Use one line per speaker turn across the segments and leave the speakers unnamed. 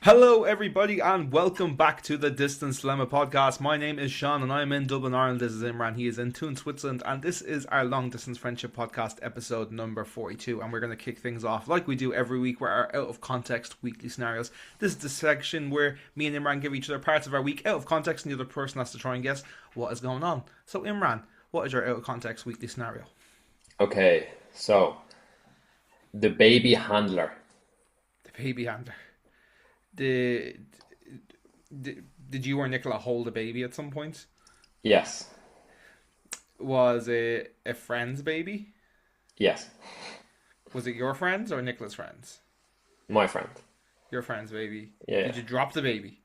Hello, everybody, and welcome back to the Distance FOMO podcast. My name is Shaun, and I'm in Dublin, Ireland. This is Imran. He is in Thun, Switzerland, and this is our long distance friendship podcast, episode number 42. And we're going to kick things off like we do every week, where our out of context weekly scenarios. This is the section where me and Imran give each other parts of our week out of context, and the other person has to try and guess what is going on. So, Imran, what is your out of context weekly scenario?
Okay, so the baby handler.
The baby handler. Did, did you or Nicola hold a baby at some point?
Yes,
Was it a friend's baby?
yes,
Was it your friends or Nicola's friends?
my friend.
Your friend's baby.
Yeah,
Did you drop the baby?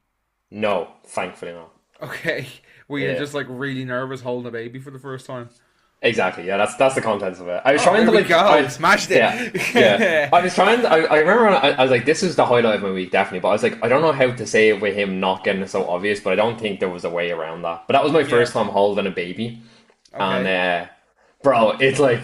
no, thankfully not.
Okay. Were you
Yeah,
just like really nervous holding a baby for the first time?
exactly. Yeah, that's the contents of it. I was
Oh,
trying
there
to
we
like,
go. Smashed
yeah, yeah.
it.
I was trying. I remember. I was like, this is the highlight of my week, definitely. But I was like, I don't know how to say it with him not getting it so obvious. But I don't think there was a way around that. But that was my
Yeah.
first time holding a baby, and
Okay.
bro, it's like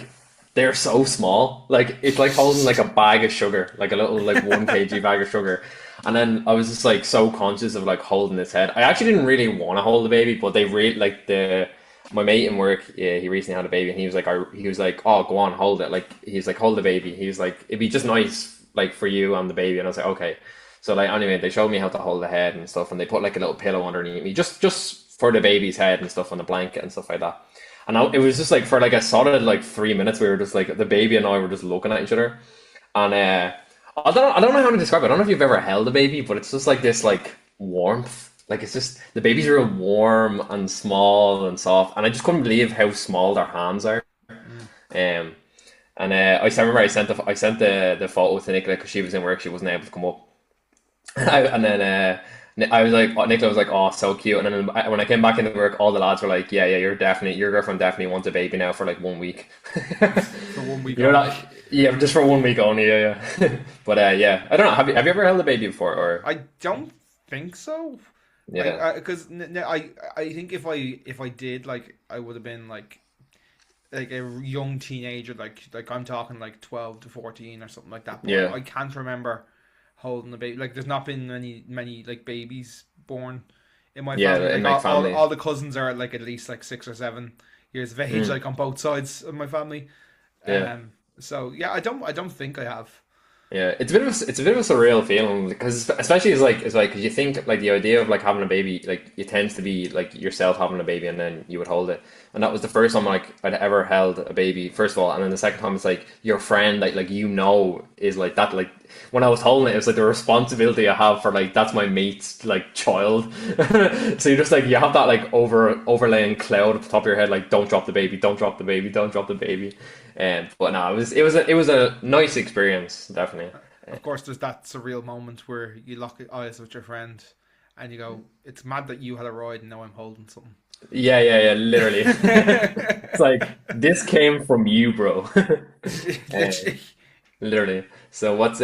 they're so small. Like it's like holding like a bag of sugar, like a little like 1 kg bag of sugar. And then I was just like so conscious of like holding his head. I actually didn't really want to hold the baby, but they really like the my mate in work. Yeah, he recently had a baby, and he was like, oh, go on, hold it. Like he's like, hold the baby. He's like, it'd be just nice like for you and the baby. And I was like, okay. So like anyway, they showed me how to hold the head and stuff, and they put like a little pillow underneath me, just for the baby's head and stuff on the blanket and stuff like that. And it was just like for like a solid like 3 minutes, we were just like the baby and I were just looking at each other, and I don't know how to describe it. I don't know if you've ever held a baby, but it's just like this like warmth. Like it's just the baby's real warm and small and soft, and I just couldn't believe how small their hands are.
Mm.
Um, I remember I sent the photo to Nicola because she was in work, she wasn't able to come up, and then I was like, Nicola was like, "Oh, so cute." And then when I came back into work, all the lads were like, "Yeah, yeah, your girlfriend definitely wants a baby now for like 1 week."
For 1 week
You know
only.
that? Yeah, just for 1 week only. Yeah, yeah. But yeah, I don't know. Have you ever held a baby before? Or
I don't think so.
yeah,
Because I think if I did, like, I would have been like a young teenager, like I'm talking like 12 to 14 or something like that. But
yeah,
I can't remember holding a baby. Like, there's not been many like babies born in my family.
yeah, in
Like,
my
all
family.
the cousins are like at least like 6 or 7 years of age,
Mm,
like on both sides of my family.
yeah.
So yeah, I don't think I have.
Yeah, it's a bit of a surreal feeling because especially it's like 'cause you think like the idea of like having a baby like it tends to be like yourself having a baby and then you would hold it, and that was the first time like I'd ever held a baby first of all, and then the second time it's like your friend like is like that, like when I was holding it, it was like the responsibility I have for like that's my mate's like child. So you just like you have that like overlaying cloud at the top of your head, like don't drop the baby, don't drop the baby, don't drop the baby. But no, it was a nice experience, definitely.
Of course, there's that surreal moment where you lock eyes with your friend and you go, "It's mad that you had a ride and now I'm holding something."
Yeah, yeah, yeah, literally. It's like this came from you, bro. Uh,
Literally.
literally. So what's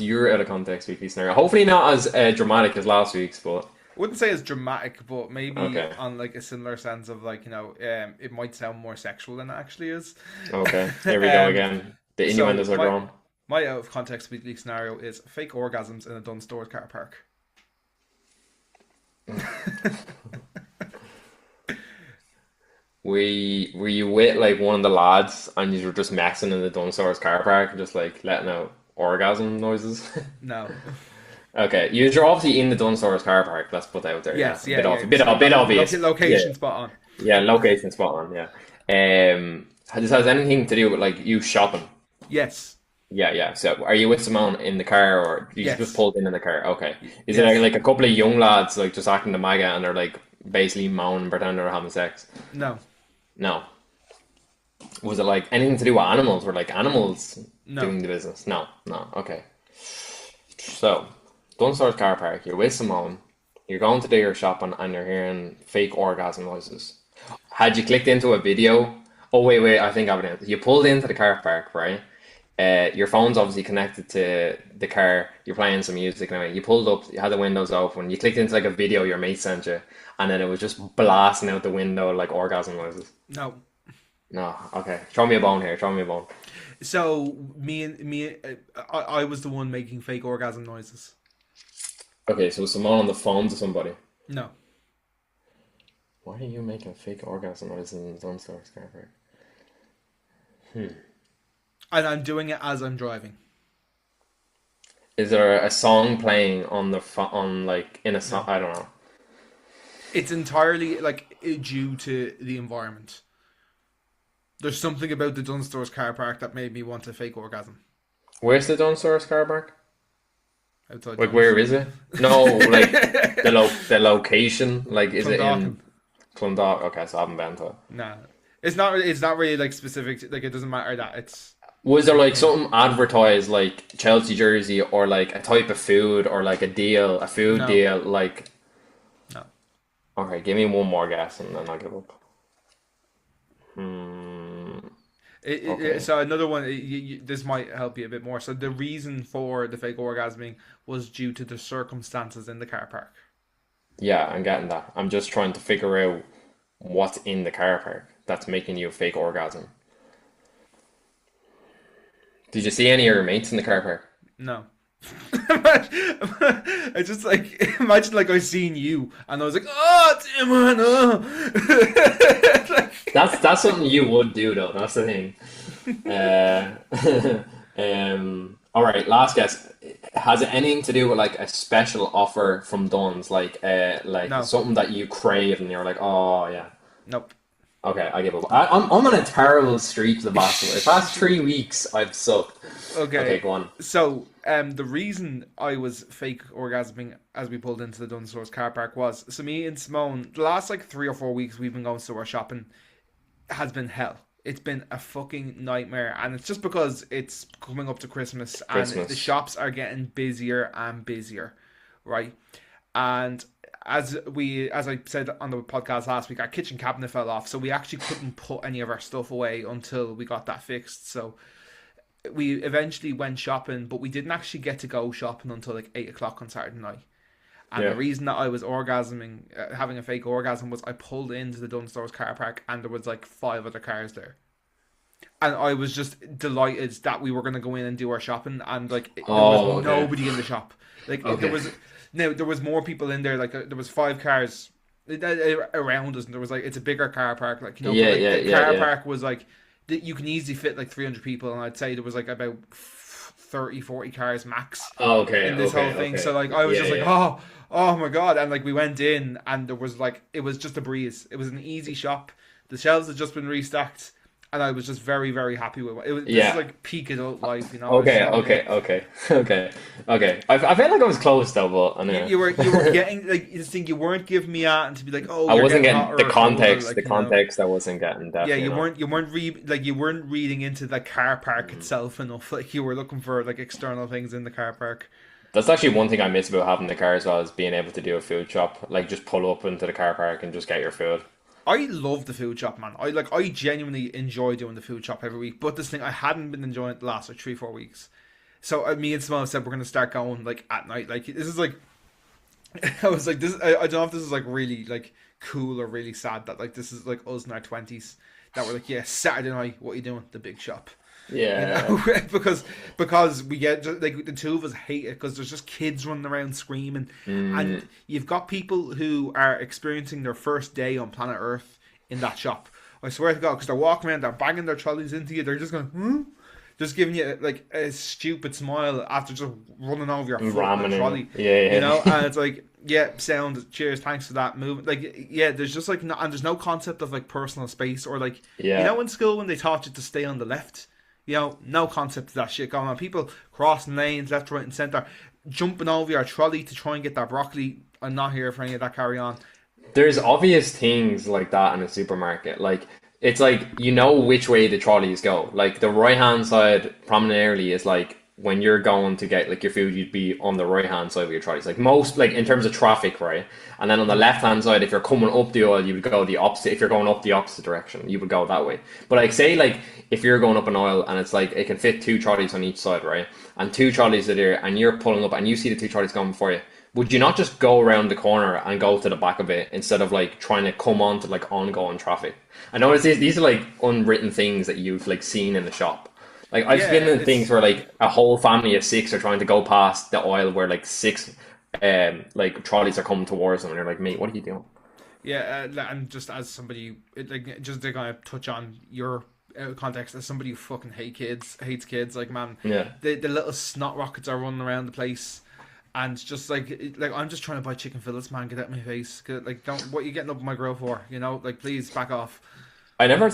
your out of context weekly scenario? Hopefully not as dramatic as last week's, but
Wouldn't say as dramatic, but maybe
okay.
on like a similar sense of like, it might sound more sexual than it actually is.
Okay. Here we go
um,
again. The
so
innuendos are
my
gone.
my out of context weekly scenario is fake orgasms in a Dunnes Stores car park.
Were you with like one of the lads and you were just messing in the Dunstores car park, just like letting out orgasm noises?
No.
Okay, you're obviously in the Dunstores car park. Let's put that out there. Yeah,
Yes, yeah, yeah.
bit obvious. Yeah,
Location spot on.
yeah. Location spot on. Yeah. This has anything to do with like you shopping?
Yes.
Yeah, yeah. So, are you with Simone in the car, or you just
Yes.
pulled in the car? Okay. Is it
Yes.
like a couple of young lads like just acting the maga and they're like basically moaning and pretending they're having sex?
No.
No. Was it like anything to do with animals? Or like animals
No.
doing the business? No, no. Okay. So, Dunstores car park. You're with Simone. You're going to do your shopping and you're hearing fake orgasm noises. Had you clicked into a video? Oh wait, I think I have it. You pulled into the car park, right? Your phone's obviously connected to the car. You're playing some music now. You pulled up, you had the windows open. You clicked into like a video your mate sent you, and then it was just blasting out the window like orgasm noises.
No.
No, okay. Throw me a bone here. Throw me a bone.
So me, I was the one making fake orgasm noises.
Okay, so someone on the phone to somebody.
No.
Why are you making fake orgasm noises in the dumpster, Scarberry? Hmm.
And I'm doing it as I'm driving.
Is there a song playing on the on like in a song?
No.
I don't know.
It's entirely like due to the environment. There's something about the Dunstores car park that made me want a fake orgasm
Where's the dumpster, Scarberry?
outside
Like
Duns.
where is it? No, like the location. Like is it
Clondalkin.
in Clondalk? Okay, so I haven't been to it.
Nah. It's not. It's not really like specific. Like it doesn't matter that it's
Was there like
in.
something advertised like Chelsea jersey or like a type of food or like a deal, a food
No.
deal? Like,
No.
okay, give me one more guess and then I'll give up. Hmm. Okay.
So another one. This might help you a bit more. So the reason for the fake orgasming was due to the circumstances in the car park.
Yeah, I'm getting that. I'm just trying to figure out what's in the car park that's making you a fake orgasm. Did you see any of your mates in the car park?
No. I just like imagine like I seen you and I was like, oh, it's Imran. Oh.
That's something you would do though. That's the thing. All right, last guess. Has it anything to do with like a special offer from Dunn's, like
No,
something that you crave and you're like, oh yeah.
nope.
Okay, I give up. I'm on a terrible streak the past the past 3 weeks. I've sucked. Okay,
Okay,
go on.
so the reason I was fake orgasming as we pulled into the Dunstores car park was so me and Simone. The last like 3 or 4 weeks we've been going store shopping has been hell. It's been a fucking nightmare, and it's just because it's coming up to Christmas and the
Christmas.
shops are getting busier and busier, right? And as I said on the podcast last week, our kitchen cabinet fell off, so we actually couldn't put any of our stuff away until we got that fixed. So we eventually went shopping, but we didn't actually get to go shopping until like 8 o'clock on Saturday night. And the
Yeah.
reason that I was orgasming, having a fake orgasm, was I pulled into the Dunstores car park and there was like five other cars there, and I was just delighted that we were going to go in and do our shopping, and like there was
Oh, okay.
nobody in the shop. Like there
Okay.
was now there was more people in there. Like there was five cars around us, and there was like it's a bigger car park, like but
Yeah,
like
yeah,
the
yeah,
car
yeah.
park was like you can easily fit like 300 people, and I'd say there was like about 30, 40 cars max
Oh, okay,
in this whole
okay,
thing.
okay.
So like I was
Yeah,
just like,
yeah.
oh my god, and like we went in and there was like it was just a breeze. It was an easy shop. The shelves had just been restocked, and I was just very very happy with it. This is
Yeah.
like peak adult life, you know. It's
Okay,
so
okay, okay, okay, okay. I felt like I was close though, but
you,
anyway.
you were getting like this thing you weren't giving me at and to be like, oh,
I
you're
wasn't
getting
getting
hotter
the
or colder,
context.
like
The context I wasn't getting
yeah,
definitely not.
you weren't reading into the car park itself enough. Like you were looking for like external things in the car park.
That's actually one thing I miss about having the car as well is being able to do a food shop. Like just pull up into the car park and just get your food.
I love the food shop, man. I genuinely enjoy doing the food shop every week. But this thing, I hadn't been enjoying it the last like 3 4 weeks. So me and Simone said we're gonna start going like at night. Like this is like I was like this. I don't know if this is like really like cool or really sad that like this is like us in our 20s that we're like, yeah, Saturday night, what are you doing? The big shop. You
Yeah.
know, because we get like the two of us hate it because there's just kids running around screaming,
Mm,
and you've got people who are experiencing their first day on planet Earth in that shop. I swear to God, because they're walking around, they're banging their trolleys into you, they're just going, just giving you like a stupid smile after just running over your foot in a
ramen in.
trolley, you
Yeah,
know,
yeah.
and it's like. Yeah, sound. Cheers. Thanks for that movement. Like, yeah, there's just like, no, and there's no concept of like personal space or like,
Yeah.
in school when they taught you to stay on the left, no concept of that shit going on. People crossing lanes left, right, and centre, jumping over your trolley to try and get their broccoli. I'm not here for any of that carry on.
There's obvious things like that in a supermarket. Like it's like you know which way the trolleys go. Like the right hand side primarily is like when you're going to get like your food, you'd be on the right hand side of your trolleys. Like most like in terms of traffic, right? And then on the left hand side, if you're coming up the aisle, you would go the opposite. If you're going up the opposite direction, you would go that way. But like say like if you're going up an aisle and it's like it can fit two trolleys on each side, right? And two trolleys are there, and you're pulling up, and you see the two trolleys coming before you. Would you not just go around the corner and go to the back of it instead of like trying to come on to like ongoing traffic? I know these are like unwritten things that you've like seen in the shop. Like I've
Yeah,
been in things
it's
where like a whole family of six are trying to go past the aisle where like six like trolleys are coming towards them, and you're like, mate, what are you doing?
Yeah, and just as somebody, like, just to kind of touch on your context, as somebody who fucking hates kids, like, man,
Yeah.
the little snot rockets are running around the place, and just like I'm just trying to buy chicken fillets, man. Get out of my face. Like, don't, what are you getting up my grill for? You know, like, please back off.
I never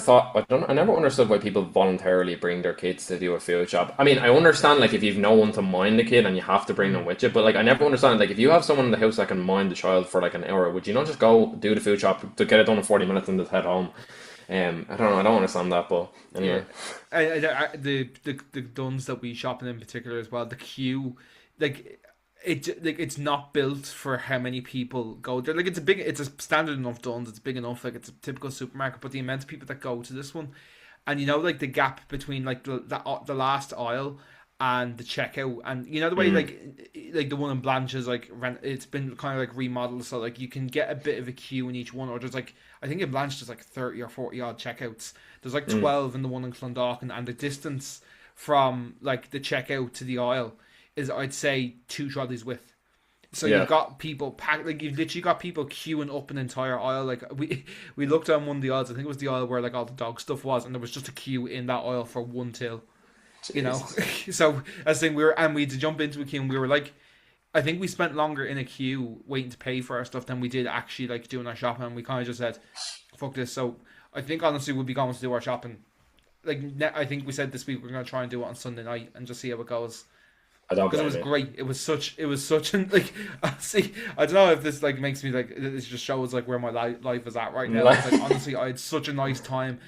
understood why people voluntarily bring their kids to do a field shop. I mean, I understand like if you've no one to mind the kid and you have to bring them
Mm.
with you, but like I never understand like if you have someone in the house that can mind the child for like an hour, would you not just go do the food shop to get it done in 40 minutes and just head home? I don't know, I don't understand that, but
Yeah,
anyway.
the Duns that we shop in particular as well. The queue, like it's not built for how many people go there. Like, it's a standard enough Duns. It's big enough. Like, it's a typical supermarket. But the amount of people that go to this one, and you know, like the gap between like the last aisle and the checkout, and you know the way
Mm,
like the one in Blanche's, like it's been kind of like remodeled, so like you can get a bit of a queue in each one. Or there's like, I think in Blanche there's like 30 or 40 odd checkouts. There's like
mm,
12 in the one in Clondalkin, and the distance from like the checkout to the aisle is, I'd say, two trolleys width. So you've
yeah.
got people packed, like you've literally got people queuing up an entire aisle. Like, we looked on one of the aisles. I think it was the aisle where like all the dog stuff was, and there was just a queue in that aisle for one till. You know,
Jesus.
so as thing we had to jump into a queue, and we were like, I think we spent longer in a queue waiting to pay for our stuff than we did actually like doing our shopping. And we kind of just said, "Fuck this." So I think honestly we'll be going to do our shopping. Like, I think we said this week we're going to try and do it on Sunday night and just see how it goes,
I don't
because it
blame
was
you.
great. It was such an like. See, I don't know if this like makes me like, this just shows like where my life is at right now. It's like, honestly, I had such a nice time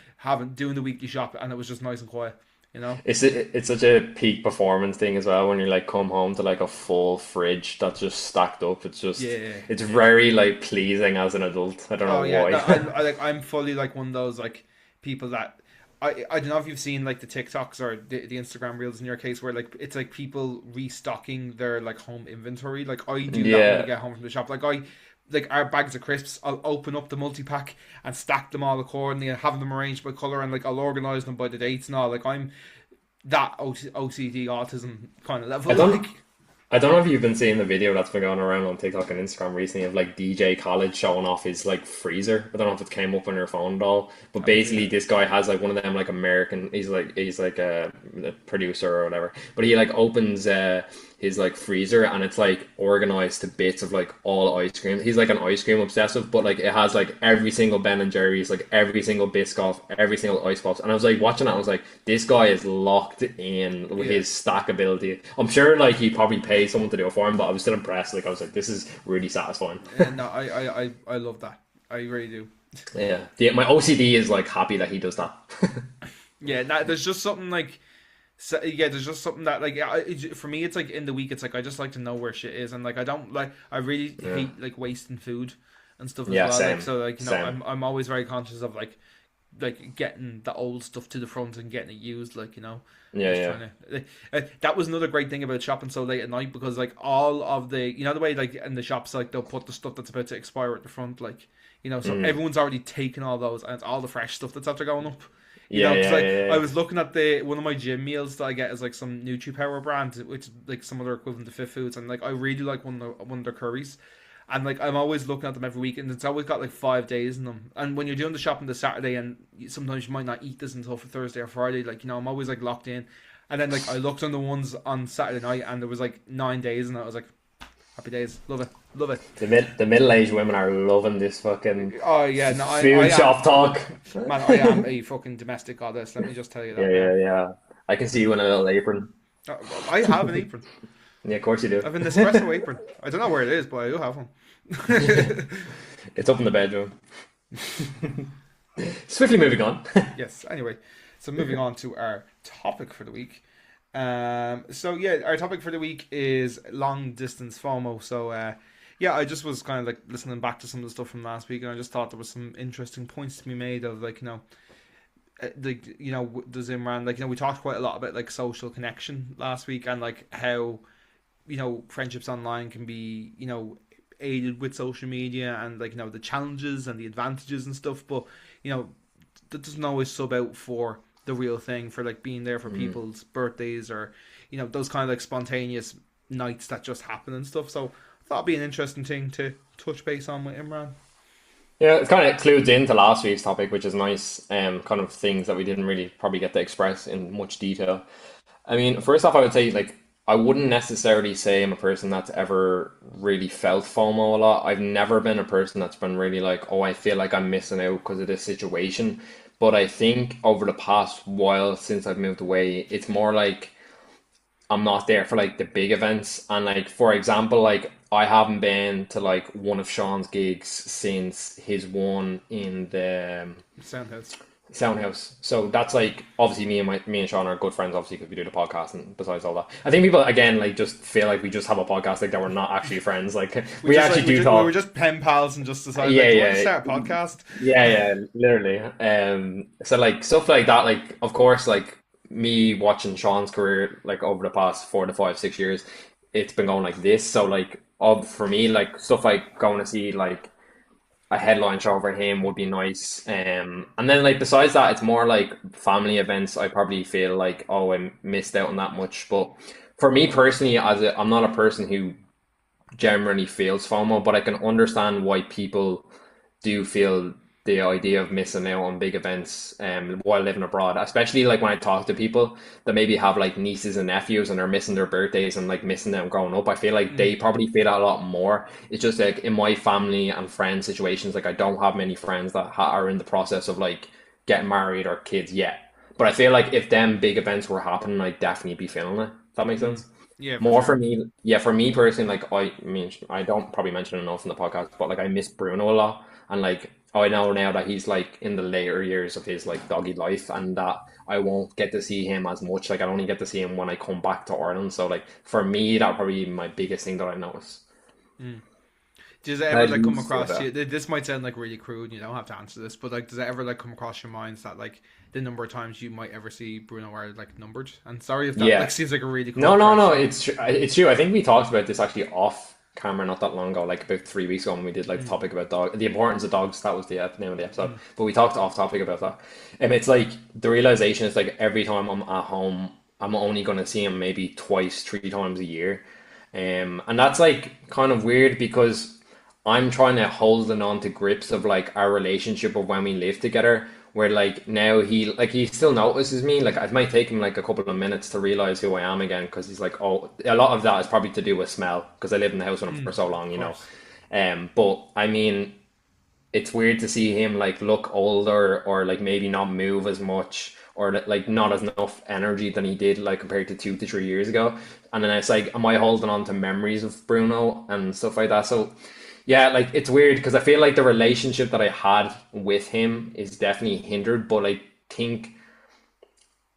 doing the weekly shop, and it was just nice and quiet. You know.
It's such a peak performance thing as well when you like come home to like a full fridge that's just stacked up.
Yeah,
It's
yeah.
very like pleasing as an adult. I don't
Oh
know
yeah, no,
why.
I'm fully like one of those like people that, I don't know if you've seen like the TikToks or the Instagram reels in your case, where like it's like people restocking their like home inventory. Like, I do that when we
Yeah,
get home from the shop. Like our bags of crisps, I'll open up the multi pack and stack them all accordingly and have them arranged by color, and like I'll organize them by the dates and all. Like, I'm that OCD autism kind of
I
level.
don't.
Like,
I don't know if you've been seeing the video that's been going around on TikTok and Instagram recently of like DJ Khaled showing off his like freezer. I don't know if it came up on your phone at all, but
I haven't seen
basically
it.
this guy has like one of them like American. He's like a producer or whatever, but he like opens his like freezer and it's like organized to bits of like all ice cream. He's like an ice cream obsessive, but like it has like every single Ben and Jerry's, like every single Biscoff, every single ice pops. And I was like watching that, I was like, this guy is locked in with
Yeah.
his stack ability. I'm sure like he probably paid someone to do it for him, but I was still impressed. Like I was like, this is really satisfying.
No, I love that. I really do.
Yeah, my OCD is like happy that he does that.
Yeah, there's just something like, so, yeah, there's just something that like, for me, it's like in the week, it's like I just like to know where shit is, and like I don't like, I really
Yeah,
hate like wasting food and stuff as
yeah,
well. Like,
same,
so like, you know,
same.
I'm always very conscious of like getting the old stuff to the front and getting it used. Like, you know,
Yeah,
just
yeah.
trying to. That was another great thing about shopping so late at night, because like all of the, you know, the way like in the shops, like they'll put the stuff that's about to expire at the front, like, you know, so
Mm.
everyone's already taken all those, and it's all the fresh stuff that's after going up. You
Yeah,
know, because
yeah,
like
yeah,
I
yeah.
was looking at the one of my gym meals that I get is like some NutriPower brand, which is like some other equivalent to Fit Foods, and like I really like one of their curries, and like I'm always looking at them every week, and it's always got like 5 days in them. And when you're doing the shopping this Saturday, and sometimes you might not eat this until for Thursday or Friday, like, you know, I'm always like locked in. And then like I looked on the ones on Saturday night, and there was like 9 days, and I was like, happy days, love it, love it.
The middle-aged women are loving this fucking
Oh yeah, no, I
food
am,
shop talk.
man, I am a fucking domestic goddess. Let me just tell you
Yeah,
that now.
yeah, yeah. I can see you in a little apron.
I have an apron.
Yeah, of course you do.
I have an espresso apron. I don't know where it is, but I do have one.
It's up in the bedroom. Swiftly moving on.
Yes. Anyway, so moving on to our topic for the week. So yeah, our topic for the week is long distance FOMO. So yeah, I just was kind of like listening back to some of the stuff from last week, and I just thought there was some interesting points to be made of, like, you know, like, you know, does Imran, like, you know, we talked quite a lot about like social connection last week, and like how, you know, friendships online can be, you know, aided with social media, and like, you know, the challenges and the advantages and stuff, but you know, that doesn't always sub out for the real thing, for like being there for
Mm,
people's birthdays, or, you know, those kind of like spontaneous nights that just happen and stuff. So I thought it'd be an interesting thing to touch base on with Imran.
Yeah, it kind of clues into last week's topic, which is nice. Kind of things that we didn't really probably get to express in much detail. I mean, first off, I would say like I wouldn't necessarily say I'm a person that's ever really felt FOMO a lot. I've never been a person that's been really like, oh, I feel like I'm missing out because of this situation. But I think over the past while since I've moved away, it's more like I'm not there for like the big events. And like for example, like I haven't been to like one of Shaun's gigs since his one in the
Soundhouse.
Soundhouse. So that's like obviously me and Shaun are good friends obviously because we do the podcast and besides all that. I think people again like just feel like we just have a podcast like that we're not actually friends. Like we actually do talk.
We were just pen pals and just decided
Yeah,
like, do you
yeah,
want to start a podcast?
yeah, literally. So like stuff like that, like of course, like me watching Shaun's career like over the past 4 to 5, 6 years, it's been going like this. So like of for me, like stuff like going to see like a headline show for him would be nice. And then like besides that, it's more like family events. I probably feel like oh, I missed out on that much. But for me personally, I'm not a person who generally feels FOMO, but I can understand why people do feel the idea of missing out on big events while living abroad, especially like when I talk to people that maybe have like nieces and nephews and are missing their birthdays and like missing them growing up. I feel like they probably feel that a lot more. It's just like in my family and friend situations, like I don't have many friends that are in the process of like getting married or kids yet. But I feel like if them big events were happening, I'd definitely be feeling it. Does that make sense?
Yeah, for
More for
sure.
me, yeah, for me personally, like I mean, I don't probably mention it enough in the podcast, but like I miss Bruno a lot, and like I know now that he's like in the later years of his like doggy life, and that I won't get to see him as much. Like I only get to see him when I come back to Ireland. So like for me, that probably be my biggest thing that I notice.
Does it ever
How do
like come
you feel
across
about
you? This might sound like really crude. You don't have to answer this, but like, does it ever like come across your minds that like the number of times you might ever see Bruno are like numbered? And sorry if
that?
that like
Yeah,
seems like a really
no,
crude
no, no.
question.
It's it's true. I think we talked about this actually off camera not that long ago, like about 3 weeks ago when we did like the topic about the importance of dogs. That was the name of the episode. But we talked off topic about that. And it's like the realization is like every time I'm at home, I'm only gonna see him maybe twice, 3 times a year. And that's like kind of weird because I'm trying to holding on to grips of like our relationship of when we lived together, where like now he still notices me. Like it might take him like a couple of minutes to realize who I am again because he's like, oh, a lot of that is probably to do with smell because I lived in the house with him for so
Of
long, you know.
course.
But I mean, it's weird to see him like look older or like maybe not move as much or like not as enough energy than he did like compared to 2 to 3 years ago. And then it's like, am I holding on to memories of Bruno and stuff like that? So yeah, like it's weird because I feel like the relationship that I had with him is definitely hindered, but I think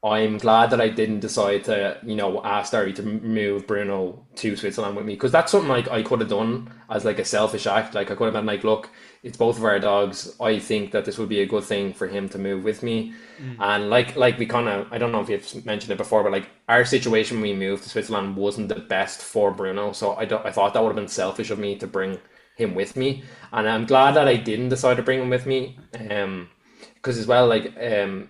I'm glad that I didn't decide to, ask Larry to move Bruno to Switzerland with me because that's something like I could have done as like a selfish act. Like I could have been like, look, it's both of our dogs. I think that this would be a good thing for him to move with me. And like we kind of, I don't know if you've mentioned it before, but like our situation when we moved to Switzerland wasn't the best for Bruno. So I thought that would have been selfish of me to bring him with me. And I'm glad that I didn't decide to bring him with me. Because as well like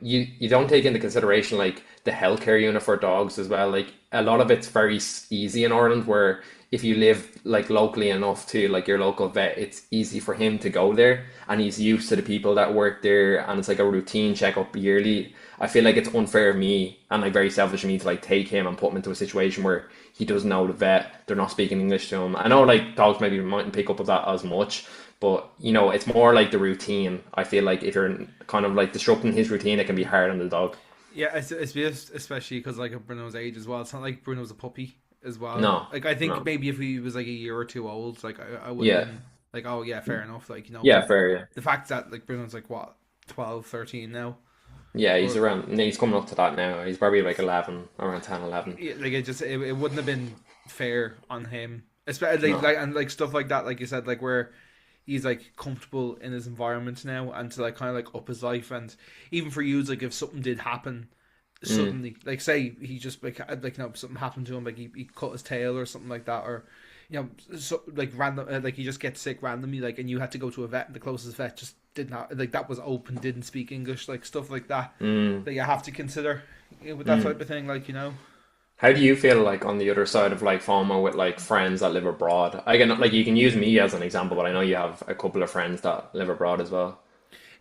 you don't take into consideration like the healthcare unit for dogs as well, like a lot of it's very easy in Ireland where if you live like locally enough to like your local vet, it's easy for him to go there and he's used to the people that work there and it's like a routine checkup yearly. I feel like it's unfair of me and like very selfish of me to like take him and put him into a situation where he doesn't know the vet, they're not speaking English to him. I know like dogs maybe mightn't pick up with that as much, but it's more like the routine. I feel like if you're kind of like disrupting his routine, it can be hard on the dog.
Yeah, it's just especially because like of Bruno's age as well. It's not like Bruno's a puppy as well.
No,
Like I think
no.
maybe if he was like a year or two old, like I would have
Yeah,
been like, oh yeah, fair enough. Like
yeah,
but
fair. Yeah,
the fact that like Bruno's like what 12, 13 now,
yeah. He's
or
around. He's coming up to that now. He's probably like 11, around 10, 11.
yeah, like it wouldn't have been fair on him, especially
No.
and like stuff like that, like you said, like where he's like comfortable in his environment now, and to like kind of like up his life, and even for you, like if something did happen
Mm,
suddenly, like say he just like something happened to him, like he cut his tail or something like that, or so like random, like he just gets sick randomly, like and you had to go to a vet, and the closest vet just didn't have, like that was open, didn't speak English, like stuff like that
mm,
that you have to consider with that
mm.
type of thing, like.
How do you feel like on the other side of like FOMO with like friends that live abroad? I can like you can use me as an example, but I know you have a couple of friends that live abroad as well.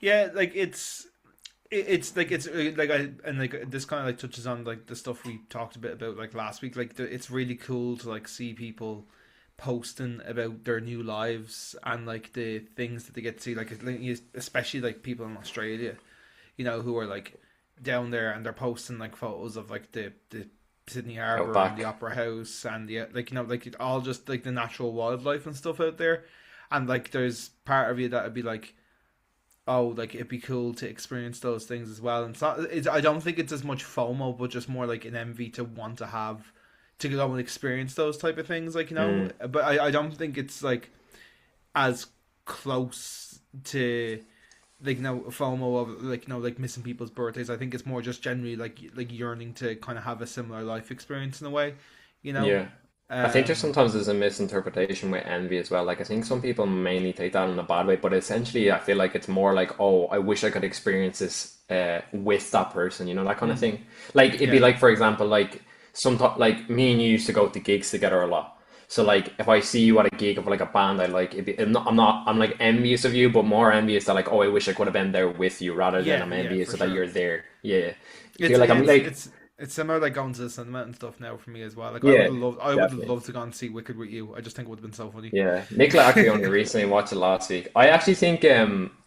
Yeah, like it's like I and like this kind of like touches on like the stuff we talked a bit about like last week. Like it's really cool to like see people posting about their new lives and like the things that they get to see. Like especially like people in Australia, who are like down there and they're posting like photos of like the Sydney
Out
Harbour and the
back.
Opera House and the like like it all just like the natural wildlife and stuff out there. And like there's part of you that would be like, oh, like it'd be cool to experience those things as well. And I don't think it's as much FOMO, but just more like an envy to want to have to go and experience those type of things, like
Mm,
But I don't think it's like as close to like FOMO of like like missing people's birthdays. I think it's more just generally like yearning to kind of have a similar life experience in a way, you know.
yeah. I think
Um,
there's a misinterpretation with envy as well. Like I think some people mainly take that in a bad way, but essentially I feel like it's more like, oh, I wish I could experience this with that person, that kind of
mm,
thing. Like it'd be
yeah,
like, for example, like like me and you used to go to gigs together a lot. So like if I see you at a gig of like a band I like, I'm like envious of you, but more envious that like, oh, I wish I could have been there with you rather than I'm
yeah,
envious
for
that
sure.
you're there. Yeah. I
It's
feel like I'm
it's
like,
it's it's similar like going to the cinema and stuff now for me as well. Like
yeah,
I would have
definitely.
loved to go and see Wicked with you. I just think it would have been so funny.
Yeah, Nicola actually only recently watched it last week. I actually think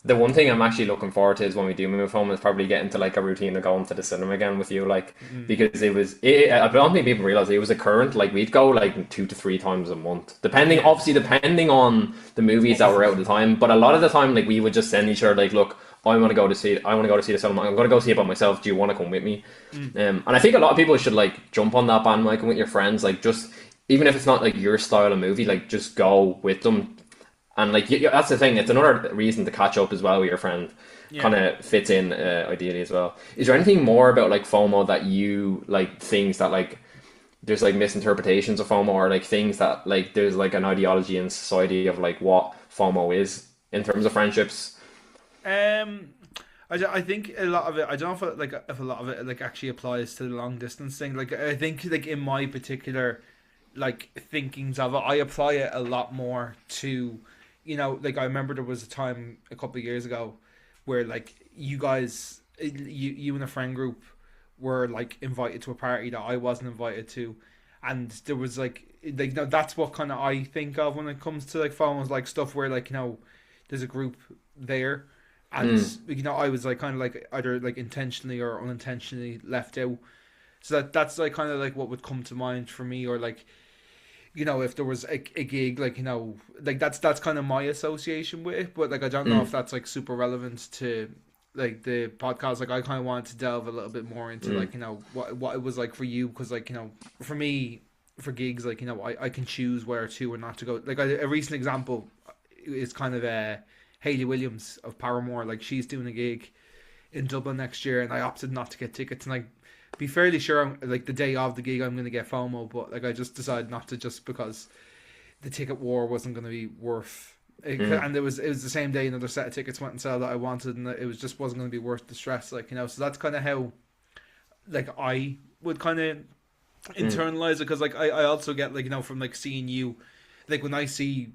the one thing I'm actually looking forward to is when we do move home is probably getting to like a routine of going to the cinema again with you, like
Mm,
because I don't think people realize it was a current like we'd go like 2 to 3 times a month, depending
yeah,
obviously depending on the movies
what
that
was
were out at the time. But a lot of the time, like we would just send each other like, look, I want to go to see it. I want to go to see the cinema. I'm going to go see it by myself. Do you want to come with me?
mm,
And I think a lot of people should like jump on that bandwagon with your friends, like just even if it's not like your style of movie, like just go with them. And like that's the thing. It's another reason to catch up as well with your friend.
yeah.
Kind of fits in ideally as well. Is there anything more about like FOMO that you like things that like there's like misinterpretations of FOMO or like things that like there's like an ideology in society of like what FOMO is in terms of friendships?
Um, I think a lot of it. I don't know if a lot of it like actually applies to the long distance thing. Like I think like in my particular like thinkings of it, I apply it a lot more to, like I remember there was a time a couple of years ago where like you guys, you and a friend group were like invited to a party that I wasn't invited to, and there was like no, that's what kind of I think of when it comes to like phones, like stuff where like there's a group there, and
Mm,
I was like kind of like either like intentionally or unintentionally left out. So that's like kind of like what would come to mind for me, or like if there was a gig, like like that's kind of my association with it. But like I don't know if
mm,
that's like super relevant to like the podcast. Like I kind of wanted to delve a little bit more into
mm.
like what it was like for you, because like for me, for gigs, like I can choose where to or not to go. Like a recent example is kind of Hayley Williams of Paramore. Like she's doing a gig in Dublin next year, and I opted not to get tickets. And I be fairly sure like the day of the gig I'm going to get FOMO, but like I just decided not to, just because the ticket war wasn't going to be worth it.
Mm.
And it was the same day another set of tickets went on sale that I wanted, and it was just wasn't going to be worth the stress. Like so that's kind of how like I would kind of
Mm.
internalize it, because like I also get like from like seeing you, like when I see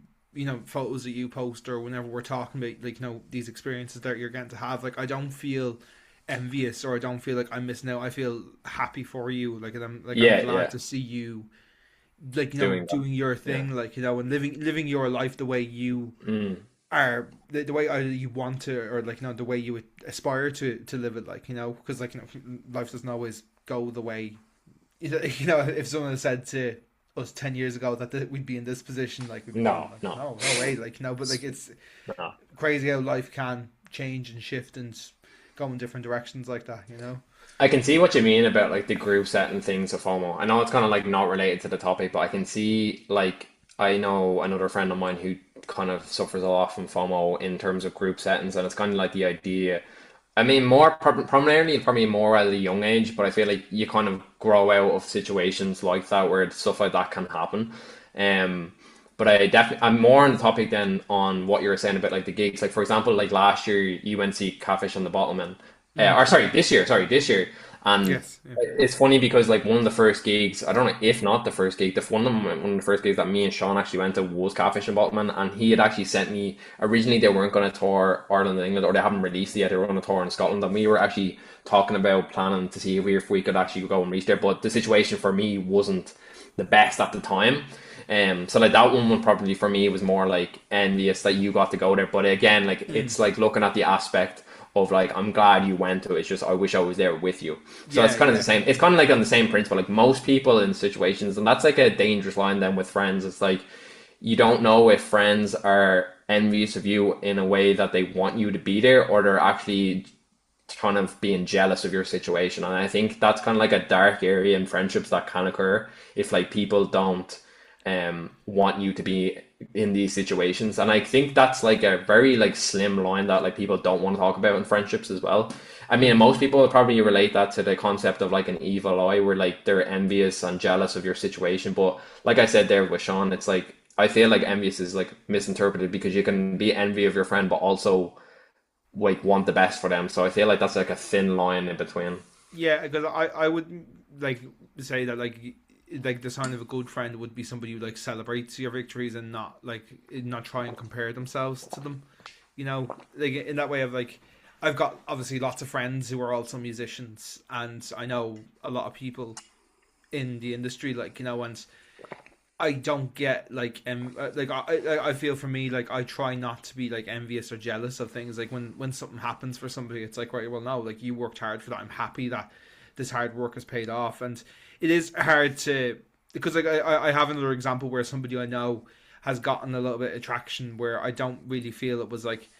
photos that you post, or whenever we're talking about like these experiences that you're getting to have, like I don't feel envious, or I don't feel like I'm missing out. I feel happy for you, like, and I'm
Yeah,
glad
yeah.
to see you like
Doing that.
doing your
Yeah.
thing, like and living your life the way you
Mm.
are, the way you want to, or like the way you would aspire to live it, like because like life doesn't always go the way if someone had said to us 10 years ago that we'd be in this position, like we'd be going
No,
like,
no,
no way, like but like it's
no.
crazy how life can change and shift and go in different directions like that,
I can see what you mean about like the group setting things of FOMO. I know it's kind of like not related to the topic, but I can see like I know another friend of mine who kind of suffers a lot from FOMO in terms of group settings, and it's kind of like the idea. I mean, primarily probably more at a young age, but I feel like you kind of grow out of situations like that where stuff like that can happen. Um, but I'm more on the topic than on what you were saying about like the gigs. Like for example, like last year you went to see Catfish on the Bottlemen,
Mm.
or sorry, this year, and And
Yes. Yeah.
it's funny because like one of the first gigs, I don't know if not the first gig, one of the first gigs that me and Shaun actually went to was Catfish and Botman, and he had actually sent me. Originally, they weren't going to tour Ireland and England, or they haven't released it yet. They were going to tour in Scotland, and we were actually talking about planning to see if we could actually go and reach there. But the situation for me wasn't the best at the time. So like that one probably for me was more like envious that you got to go there. But again, like
Mm.
it's like looking at the aspect of like I'm glad you went to it. It's just I wish I was there with you. So it's
Yeah.
kind of the
Yeah.
same. It's kind of like on the same principle. Like most people in situations, and that's like a dangerous line then with friends. It's like you don't know if friends are envious of you in a way that they want you to be there, or they're actually kind of being jealous of your situation. And I think that's kind of like a dark area in friendships that can occur if like people don't want you to be in these situations. And I think that's like a very like slim line that like people don't want to talk about in friendships as well. I mean, most people would probably relate that to the concept of like an evil eye, where like they're envious and jealous of your situation. But like I said there with Shaun, it's like I feel like envious is like misinterpreted because you can be envy of your friend, but also like want the best for them. So I feel like that's like a thin line in between.
Yeah, because I would like say that like the sign of a good friend would be somebody who like celebrates your victories and not try and compare themselves to them. You know, like in that way of like I've got obviously lots of friends who are also musicians, and I know a lot of people in the industry, like, and I don't get like I feel for me, like I try not to be like envious or jealous of things. Like when something happens for somebody, it's like, right, well, no, like you worked hard for that. I'm happy that this hard work has paid off. And it is hard to, because like I have another example where somebody I know has gotten a little bit of traction where I don't really feel it was like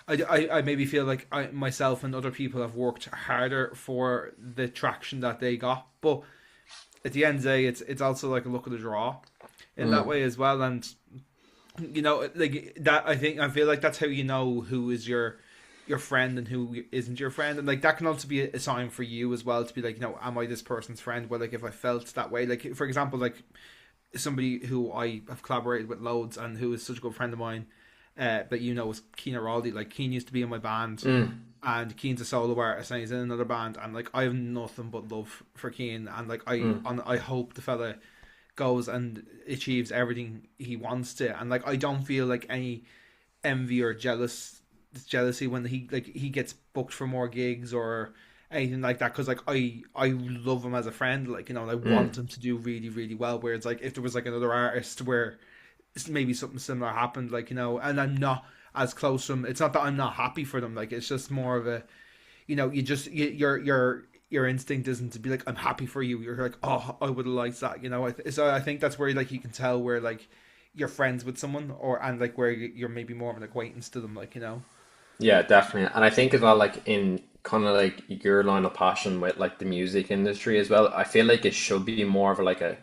I maybe feel like I myself and other people have worked harder for the traction that they got, but at the end of the day, it's also like a look of the draw in that
Mm.
way as well. And like that, I feel like that's how you know who is your friend and who isn't your friend. And like that can also be a sign for you as well to be like, am I this person's friend? Well, like if I felt that way, like for example, like somebody who I have collaborated with loads and who is such a good friend of mine, that is Keen Araldi. Like Keen used to be in my band,
Mm.
and Keen's a solo artist and he's in another band, and like I have nothing but love for Keen, and like
Mm.
I hope the fella goes and achieves everything he wants to. And like I don't feel like any envy or jealousy when he gets booked for more gigs or anything like that, because like I love him as a friend, like, and I want
Mm.
him to do really really well. Whereas like if there was like another artist where maybe something similar happened, like, and I'm not as close to him, it's not that I'm not happy for them, like it's just more of a, your instinct isn't to be like, I'm happy for you. You're like, oh, I would have liked that. So I think that's where like you can tell where like you're friends with someone, and like where you're maybe more of an acquaintance to them. Like.
Yeah, definitely. And I think as well, like in kind of like your line of passion with like the music industry as well, I feel like it should be more of like a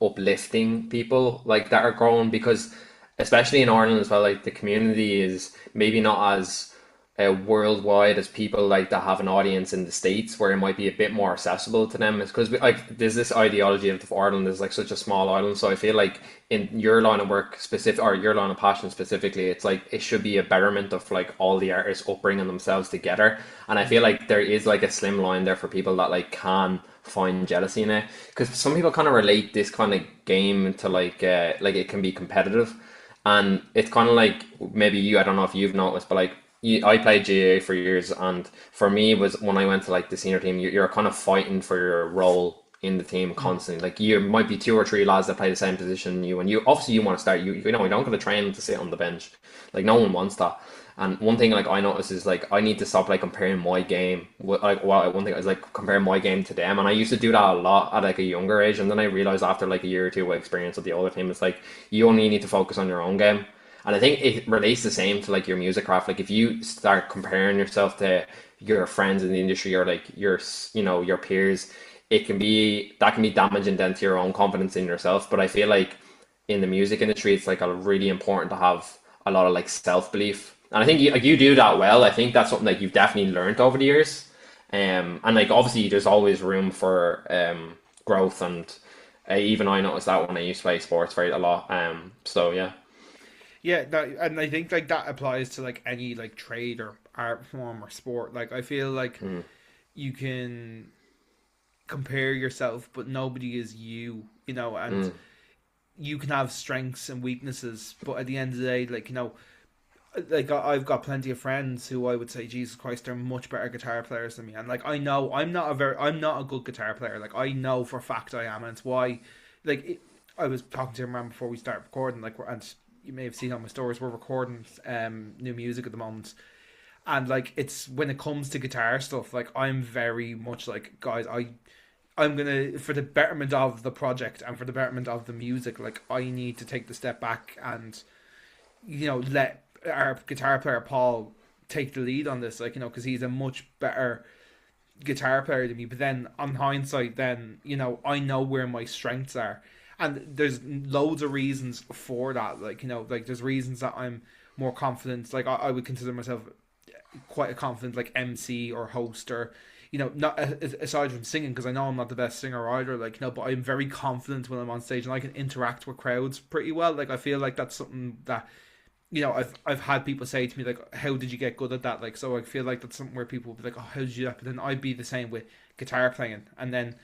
uplifting people like that are growing, because especially in Ireland as well, like the community is maybe not as worldwide as people like that have an audience in the States, where it might be a bit more accessible to them. It's because like there's this ideology of Ireland is like such a small island. So I feel like in your line of work specific, or your line of passion specifically, it's like it should be a betterment of like all the artists upbringing themselves together. And I feel
Mm.
like there is like a slim line there for people that like can find jealousy in it, because some people kind of relate this kind of game to like it can be competitive. And it's kind of like maybe I don't know if you've noticed, but like I played GAA for years, and for me was when I went to like the senior team, you're kind of fighting for your role in the team
Mm.
constantly. Like you might be two or three lads that play the same position you, and you obviously you want to start. You don't go to train to sit on the bench. Like no one wants that. And one thing like I noticed is like I need to stop like comparing my game. Like one thing I was like comparing my game to them, and I used to do that a lot at like a younger age. And then I realized after like a year or two of experience with the older team, it's like you only need to focus on your own game. And I think it relates the same to like your music craft. Like if you start comparing yourself to your friends in the industry or like your peers, it can be that can be damaging then to your own confidence in yourself. But I feel like in the music industry, it's like a really important to have a lot of like self belief. And I think you do that well. I think that's something that you've definitely learned over the years. And like obviously there's always room for growth, and even I noticed that when I used to play sports very a lot. So yeah.
Yeah, and I think like that applies to like any like trade or art form or sport. Like I feel like
Mm.
you can compare yourself, but nobody is you, you know, and you can have strengths and weaknesses, but at the end of the day, like, you know, like I've got plenty of friends who I would say, Jesus Christ, they're much better guitar players than me, and like I know I'm not a good guitar player. Like I know for a fact I am, and it's why, like I was talking to Imran before we start recording, like and you may have seen on my stories, we're recording new music at the moment, and like it's when it comes to guitar stuff, like I'm very much like, guys, I'm gonna, for the betterment of the project and for the betterment of the music, like I need to take the step back and, you know, let our guitar player Paul take the lead on this, like, you know, because he's a much better guitar player than me. But then on hindsight, then, you know, I know where my strengths are, and there's loads of reasons for that. Like, you know, like there's reasons that I'm more confident. Like I would consider myself quite a confident like MC or host, or, you know, not aside from singing, because I know I'm not the best singer either, like, you know, but I'm very confident when I'm on stage and I can interact with crowds pretty well. Like I feel like that's something that, you know, I've had people say to me like, how did you get good at that? Like, so I feel like that's something where people will be like, oh, how did you do that? But then I'd be the same with guitar playing, and then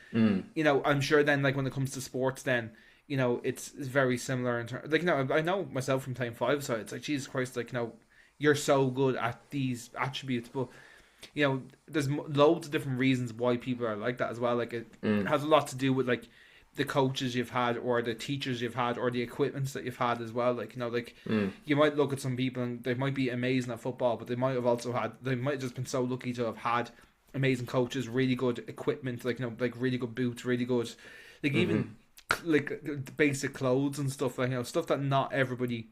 you know, I'm sure then like when it comes to sports, then, you know, it's very similar in terms, like, you know, I know myself from playing five side, it's like, Jesus Christ, like, you know, you're so good at these attributes, but, you know, there's loads of different reasons why people are like that as well. Like it has a lot to do with like the coaches you've had, or the teachers you've had, or the equipments that you've had as well. Like, you know, like you might look at some people and they might be amazing at football, but they might have just been so lucky to have had amazing coaches, really good equipment, like, you know, like really good boots, really good, like even like basic clothes and stuff, like, you know, stuff that not everybody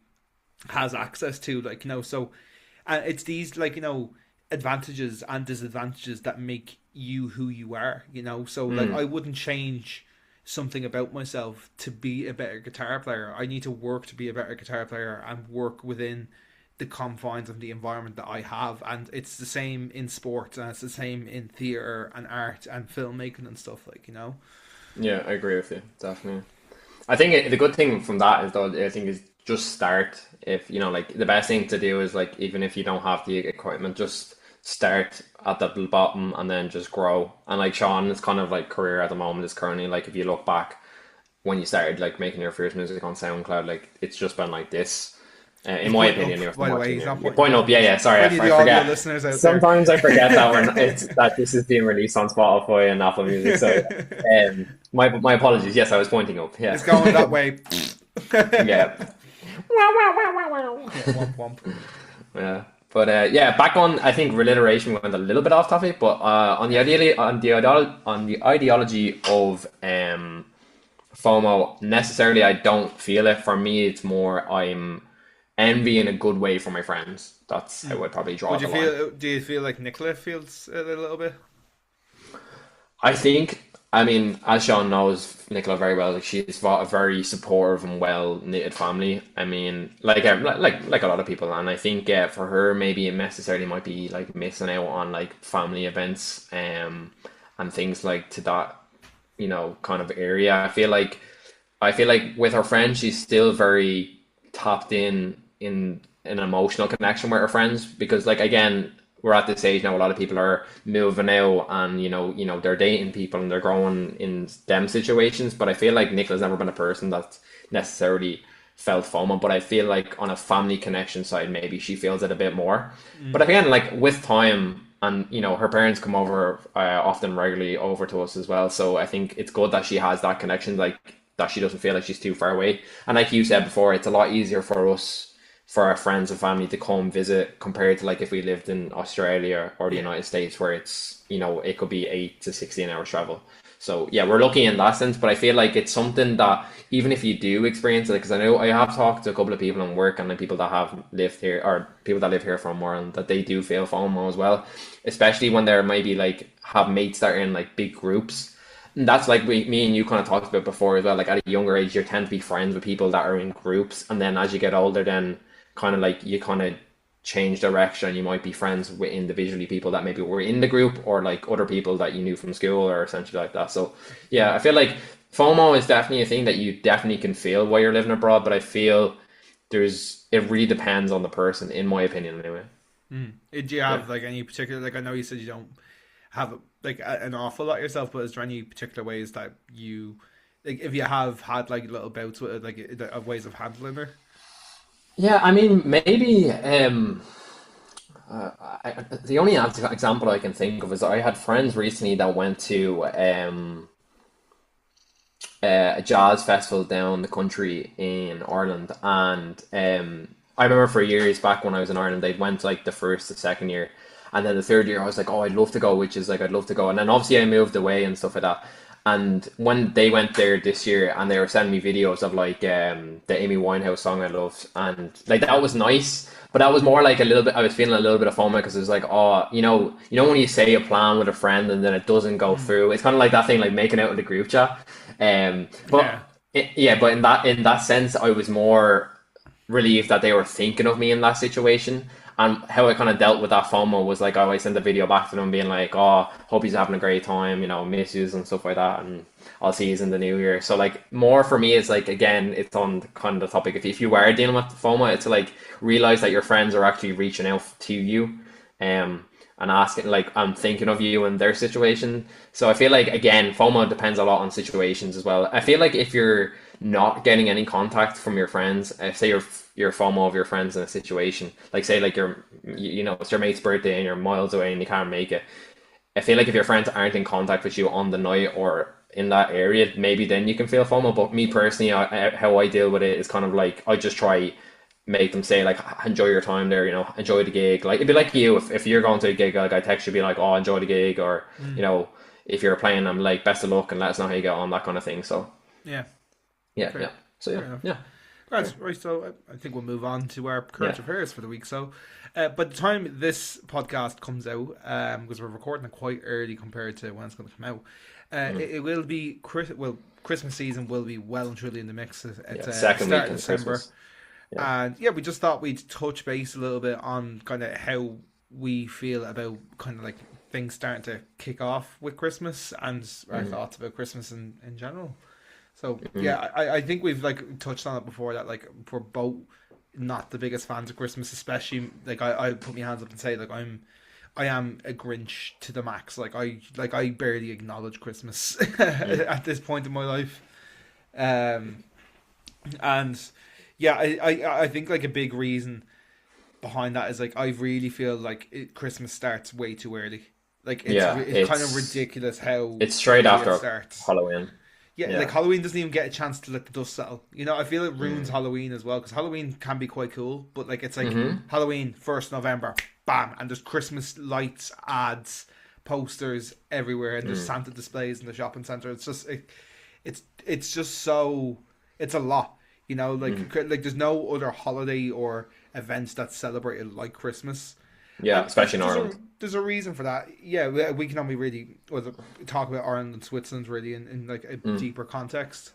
has access to, like, you know. So it's these, like, you know, advantages and disadvantages that make you who you are, you know. So like I wouldn't change something about myself to be a better guitar player. I need to work to be a better guitar player and work within the confines of the environment that I have. And it's the same in sports, and it's the same in theatre and art and filmmaking and stuff, like, you know.
Yeah, I agree with you, definitely. I think the good thing from that is, though, I think is just start. If you know, like the best thing to do is like, even if you don't have the equipment, just start at the bottom and then just grow. And like Sean's kind of like career at the moment is currently like, if you look back when you started like making your first music on SoundCloud, like it's just been like this. In
He's
my
pointing
opinion,
up,
anyway,
by
from
the way.
watching
He's
it.
not
You're
pointing
pointing up,
down.
yeah, yeah. Sorry,
For
I
any of the audio
forget.
listeners out there.
Sometimes I forget that it's that this is being released on Spotify and Apple Music. So, my apologies. Yes, I was pointing up. Yeah,
It's going that way.
yeah.
Yeah, womp womp.
Yeah, but yeah, back on. I think reiteration went a little bit off topic, but on the ideology of FOMO, necessarily, I don't feel it. For me, it's more I'm envy in a good way for my friends. That's how I'd probably draw
Would
the
you
line.
feel? Do you feel like Nicola feels a little bit?
I think, I mean, as Sean knows Nicola very well, like she's got a very supportive and well knitted family. I mean, like a lot of people, and I think for her, maybe it necessarily might be like missing out on like family events, and things like to that, you know, kind of area. I feel like with her friends, she's still very tapped in an emotional connection with her friends, because like again, we're at this age now. A lot of people are moving out, and they're dating people and they're growing in them situations. But I feel like Nicola's never been a person that's necessarily felt FOMO. But I feel like on a family connection side, maybe she feels it a bit more. But again, like with time, and her parents come over often regularly over to us as well. So I think it's good that she has that connection, like that she doesn't feel like she's too far away. And like you said before, it's a lot easier for us, for our friends and family to come visit, compared to like if we lived in Australia or the
Yeah.
United States, where it's, it could be 8 to 16 hours travel. So yeah, we're lucky in that sense, but I feel like it's something that even if you do experience it, because I know I have talked to a couple of people in work and the people that have lived here, or people that live here for more, and that they do feel FOMO as well, especially when they're maybe like have mates that are in like big groups. And that's like me and you kind of talked about before as well. Like at a younger age, you tend to be friends with people that are in groups, and then as you get older, then kind of like you kind of change direction. You might be friends with individually people that maybe were in the group, or like other people that you knew from school, or essentially like that. So yeah, I feel like FOMO is definitely a thing that you definitely can feel while you're living abroad, but I feel it really depends on the person, in my opinion anyway.
Do you
Yeah.
have like any particular, like, I know you said you don't have like an awful lot yourself, but is there any particular ways that you like if you have had like little bouts with it, like ways of handling her?
Yeah, I mean, maybe the only example I can think of is I had friends recently that went to a jazz festival down the country in Ireland, and I remember for years back when I was in Ireland, they went like the first, the second year, and then the third year I was like, oh, I'd love to go, which is like I'd love to go, and then obviously I moved away and stuff like that. And when they went there this year, and they were sending me videos of like the Amy Winehouse song I loved, and like that was nice, but that was more like a little bit. I was feeling a little bit of FOMO because it was like, oh, when you say a plan with a friend and then it doesn't go through. It's kind of like that thing, like making out with the group chat. But
Yeah,
yeah, but in that sense, I was more relieved that they were thinking of me in that situation. And how I kind of dealt with that FOMO was like I always sent a video back to them being like, "Oh, hope he's having a great time, miss yous and stuff like that, and I'll see you in the new year." So like more for me is like again, it's on kind of the topic. If you are dealing with FOMO, it's like realize that your friends are actually reaching out to you, and asking like I'm thinking of you and their situation. So I feel like again, FOMO depends a lot on situations as well. I feel like if you're not getting any contact from your friends, if say you're FOMO of your friends in a situation, like say like it's your mate's birthday and you're miles away and you can't make it. I feel like if your friends aren't in contact with you on the night or in that area, maybe then you can feel FOMO. But me personally, how I deal with it is kind of like I just try make them say like enjoy your time there, enjoy the gig. Like it'd be like you if you're going to a gig, like I text you be like, oh, enjoy the gig, or if you're playing, I'm like best of luck and let us know how you get on, that kind of thing. So
yeah,
yeah,
fair,
yeah. So
fair
yeah,
enough.
yeah,
Right, right. So I think we'll move on to our current
yeah.
affairs for the week. So, by the time this podcast comes out, because we're recording it quite early compared to when it's going to come out, it will be Christmas season will be well and truly in the mix. It's
Yeah, second week
start of
in
December,
Christmas. Yeah.
and yeah, we just thought we'd touch base a little bit on kind of how we feel about kind of like things starting to kick off with Christmas and our thoughts about Christmas in general. So yeah, I think we've like touched on it before that like we're both not the biggest fans of Christmas, especially like I put my hands up and say like I am a Grinch to the max. Like I barely acknowledge Christmas at this point in my life. And yeah, I think like a big reason behind that is like I really feel like Christmas starts way too early. Like
Yeah,
it's kind of ridiculous how
it's straight
early it
after
starts.
Halloween.
Yeah, like
Yeah.
Halloween doesn't even get a chance to let the dust settle. I feel it ruins Halloween as well because Halloween can be quite cool, but like it's like Halloween 1st November, bam, and there's Christmas lights, ads, posters everywhere, and there's Santa displays in the shopping center. It's just it's just so it's a lot. Like there's no other holiday or events that's celebrated like Christmas.
Yeah,
And
especially in
there's
Ireland.
there's a reason for that. Yeah, we can only really talk about Ireland and Switzerland really in like a deeper context.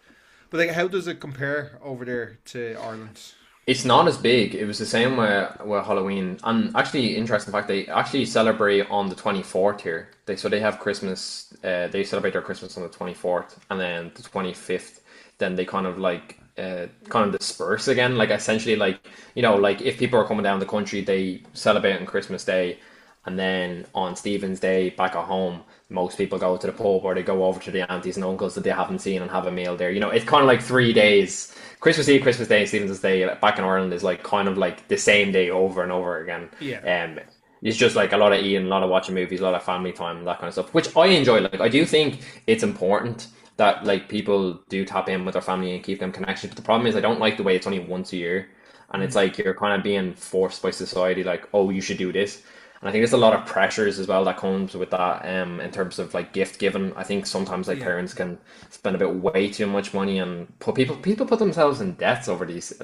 But like, how does it compare over there to Ireland?
It's not as big. It was the same with Halloween. And actually, interesting fact, they actually celebrate on the 24th here. They have Christmas, they celebrate their Christmas on the 24th, and then the 25th, then they kind of like kind of disperse again. Like essentially like, like if people are coming down the country, they celebrate on Christmas Day, and then on Stephen's Day back at home, most people go to the pub or they go over to the aunties and uncles that they haven't seen and have a meal there. It's kind of like 3 days. Christmas Eve, Christmas Day, Stephen's Day back in Ireland is like kind of like the same day over and over again.
Yeah.
It's just like a lot of eating, a lot of watching movies, a lot of family time, that kind of stuff, which I enjoy. Like I do think it's important that like people do tap in with their family and keep them connected. But the problem is I don't like the way it's only once a year, and it's like you're kind of being forced by society, like, oh, you should do this. And I think there's a lot of pressures as well that comes with that, in terms of like gift giving. I think sometimes like
Yeah.
parents can spend a bit way too much money and people put themselves in debts over these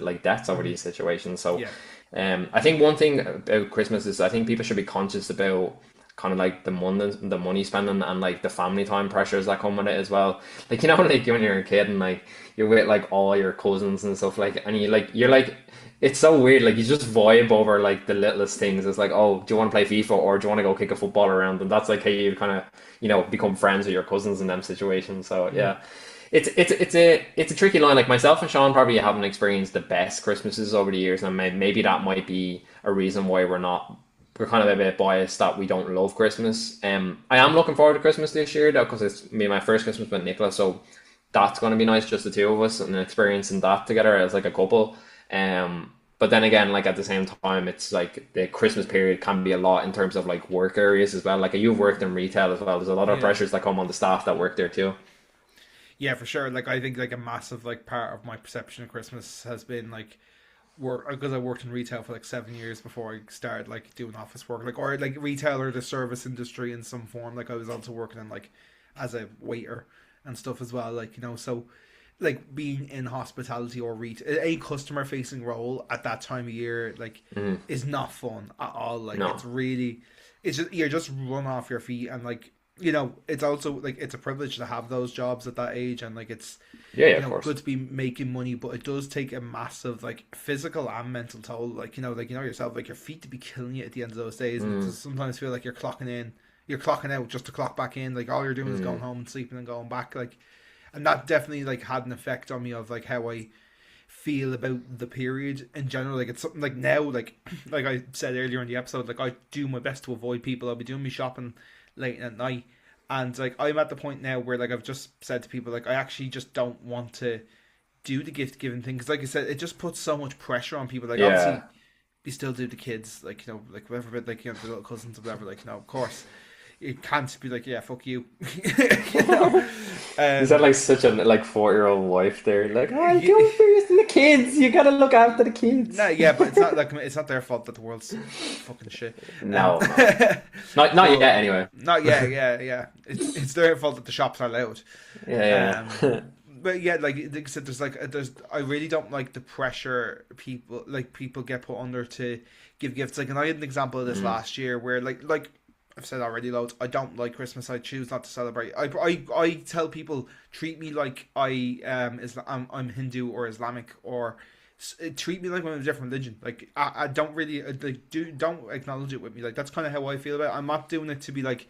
situations. So,
Yeah.
I think one thing about Christmas is I think people should be conscious about kind of like the money spending and like the family time pressures that come with it as well. Like like when you're a kid and like you're with like all your cousins and stuff like, and you're like it's so weird. Like you just vibe over like the littlest things. It's like, oh, do you want to play FIFA or do you want to go kick a football around? And that's like how you kind of become friends with your cousins in them situations. So yeah, it's a tricky line. Like myself and Shaun probably haven't experienced the best Christmases over the years, and maybe that might be a reason why we're not we're kind of a bit biased that we don't love Christmas. I am looking forward to Christmas this year though, because it's me my first Christmas with Nicola, so that's going to be nice, just the two of us and experiencing that together as like a couple. But then again, like at the same time, it's like the Christmas period can be a lot in terms of like work areas as well. Like you've worked in retail as well. There's a lot of
Yeah.
pressures that come on the staff that work there too.
Yeah, for sure. Like I think like a massive like part of my perception of Christmas has been like work, because I worked in retail for like 7 years before I started like doing office work, like or like retail or the service industry in some form. Like I was also working in like as a waiter and stuff as well. Like so like being in hospitality or a customer facing role at that time of year like
Mm,
is not fun at all. Like
no.
it's really, it's just you're just run off your feet, and like it's also like it's a privilege to have those jobs at that age, and like it's
Yeah, yeah, of
good
course.
to be making money, but it does take a massive like physical and mental toll. Like like yourself, like your feet to be killing you at the end of those days, and it
Mm,
just sometimes feel like you're clocking out just to clock back in. Like all you're doing is going
mm,
home and sleeping and going back. Like, and that definitely like had an effect on me of like how I feel about the period in general. Like it's something like now, like like I said earlier in the episode, like I do my best to avoid people. I'll be doing my shopping late at night, and like I'm at the point now where like I've just said to people like I actually just don't want to do the gift giving thing, because like I said, it just puts so much pressure on people. Like
yeah.
obviously we still do the kids, like like whatever, but like the little cousins or whatever, like of course you can't be like, yeah, fuck you. you know
Is that
um
like such a like 4-year-old wife there? Like, oh,
yeah,
do it for the kids. You gotta look after the
no,
kids.
yeah, but it's not like it's not their fault that the world's fucking shit.
No, no, not
But
yet. Anyway.
not, yeah, yeah, yeah. It's their fault that the shops are loud.
Yeah,
Um,
yeah.
but yeah, like I said, there's I really don't like the pressure people get put under to give gifts. Like, and I had an example of this
Mm,
last year where like I've said already loads. I don't like Christmas. I choose not to celebrate. I tell people treat me like I'm Hindu or Islamic, or treat me like I'm a different religion. Like I don't really like don't acknowledge it with me. Like that's kind of how I feel about it. I'm not doing it to be like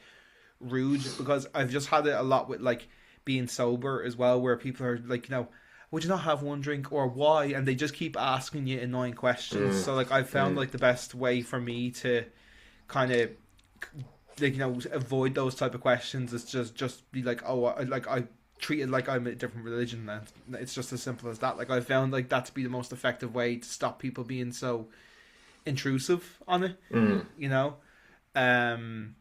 rude, because I've just had it a lot with like being sober as well, where people are like, would you not have one drink or why? And they just keep asking you annoying questions.
mm,
So like I found
mm.
like the best way for me to kind of like avoid those type of questions is just be like, oh, I treat it like I'm a different religion, and it's just as simple as that. Like I found like that to be the most effective way to stop people being so intrusive on it,
Mm.
you know. Um,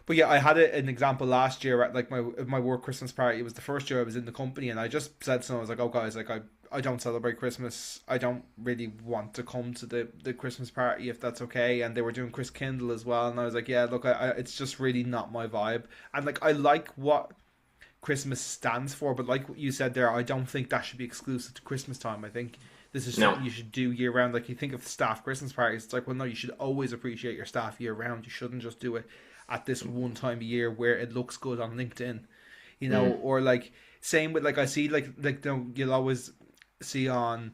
but yeah, I had an example last year at like my work Christmas party. It was the first year I was in the company, and I just said to them, I was like, "Oh guys, like I don't celebrate Christmas. I don't really want to come to the Christmas party if that's okay." And they were doing Chris Kindle as well, and I was like, "Yeah, look, it's just really not my vibe." And like I like what Christmas stands for, but like what you said there, I don't think that should be exclusive to Christmas time. I think this is
No.
something you should do year round. Like you think of staff Christmas parties, it's like, well, no, you should always appreciate your staff year round. You shouldn't just do it at this one time of year where it looks good on LinkedIn,
Mm.
or like same with like I see like you'll always see on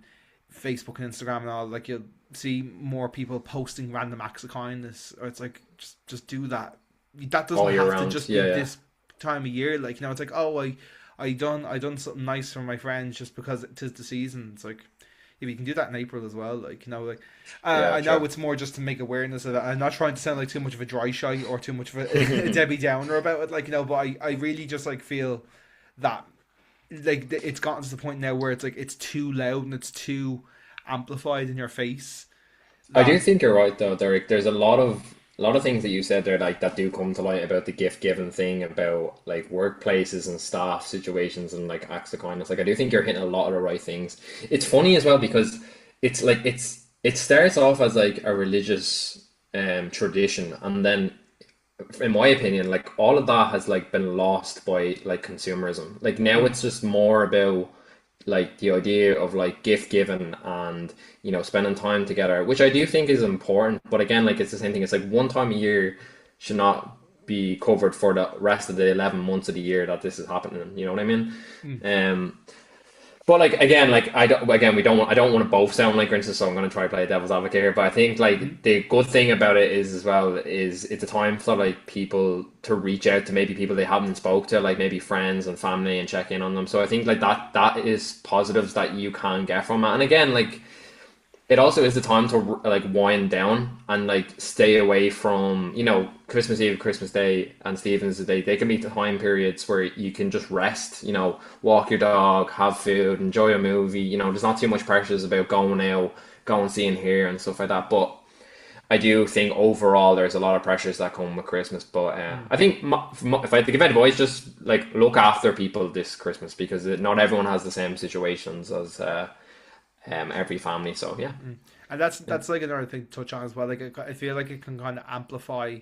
Facebook and Instagram and all, like you'll see more people posting random acts of kindness, or it's like just do that. That doesn't
All year
have to
round.
just be
Yeah, yeah.
this time of year. Like it's like, oh, I done something nice for my friends just because it is the season. It's like, if you can do that in April as well, like like
Yeah,
I know
true.
it's more just to make awareness of it. I'm not trying to sound like too much of a dry shite or too much of a, a Debbie Downer about it, like but I really just like feel that like it's gotten to the point now where it's like it's too loud and it's too amplified in your face
I do
that
think you're right though, Derek. There's a lot of things that you said there like that do come to light about the gift giving thing, about like workplaces and staff situations and like acts of kindness. Like I do think you're hitting a lot of the right things. It's funny as well because it starts off as like a religious tradition, and then in my opinion, like all of that has like been lost by like consumerism. Like now
mm,
it's just more about like the idea of like gift giving and spending time together, which I do think is important. But again, like it's the same thing. It's like one time a year should not be covered for the rest of the 11 months of the year that this is happening. You know what I mean?
mm,
Um, but like again, like I don't again we don't want I don't want to both sound like Grinches, so I'm going to try to play devil's advocate here. But I think
mm,
like the good thing about it is as well is it's a time for like people to reach out to maybe people they haven't spoke to, like maybe friends and family, and check in on them. So I think like that is positives that you can get from it. And again, like it also is the time to like wind down and like stay away from, Christmas Eve, Christmas Day, and Stephen's Day. They can be time periods where you can just rest, walk your dog, have food, enjoy a movie. There's not too much pressures about going out, going seeing here and stuff like that. But I do think overall there's a lot of pressures that come with Christmas. But I think if I had to give advice, just like look after people this Christmas because not everyone has the same situations as every family. So yeah.
And that's like another thing to touch on as well. Like I feel like it can kind of amplify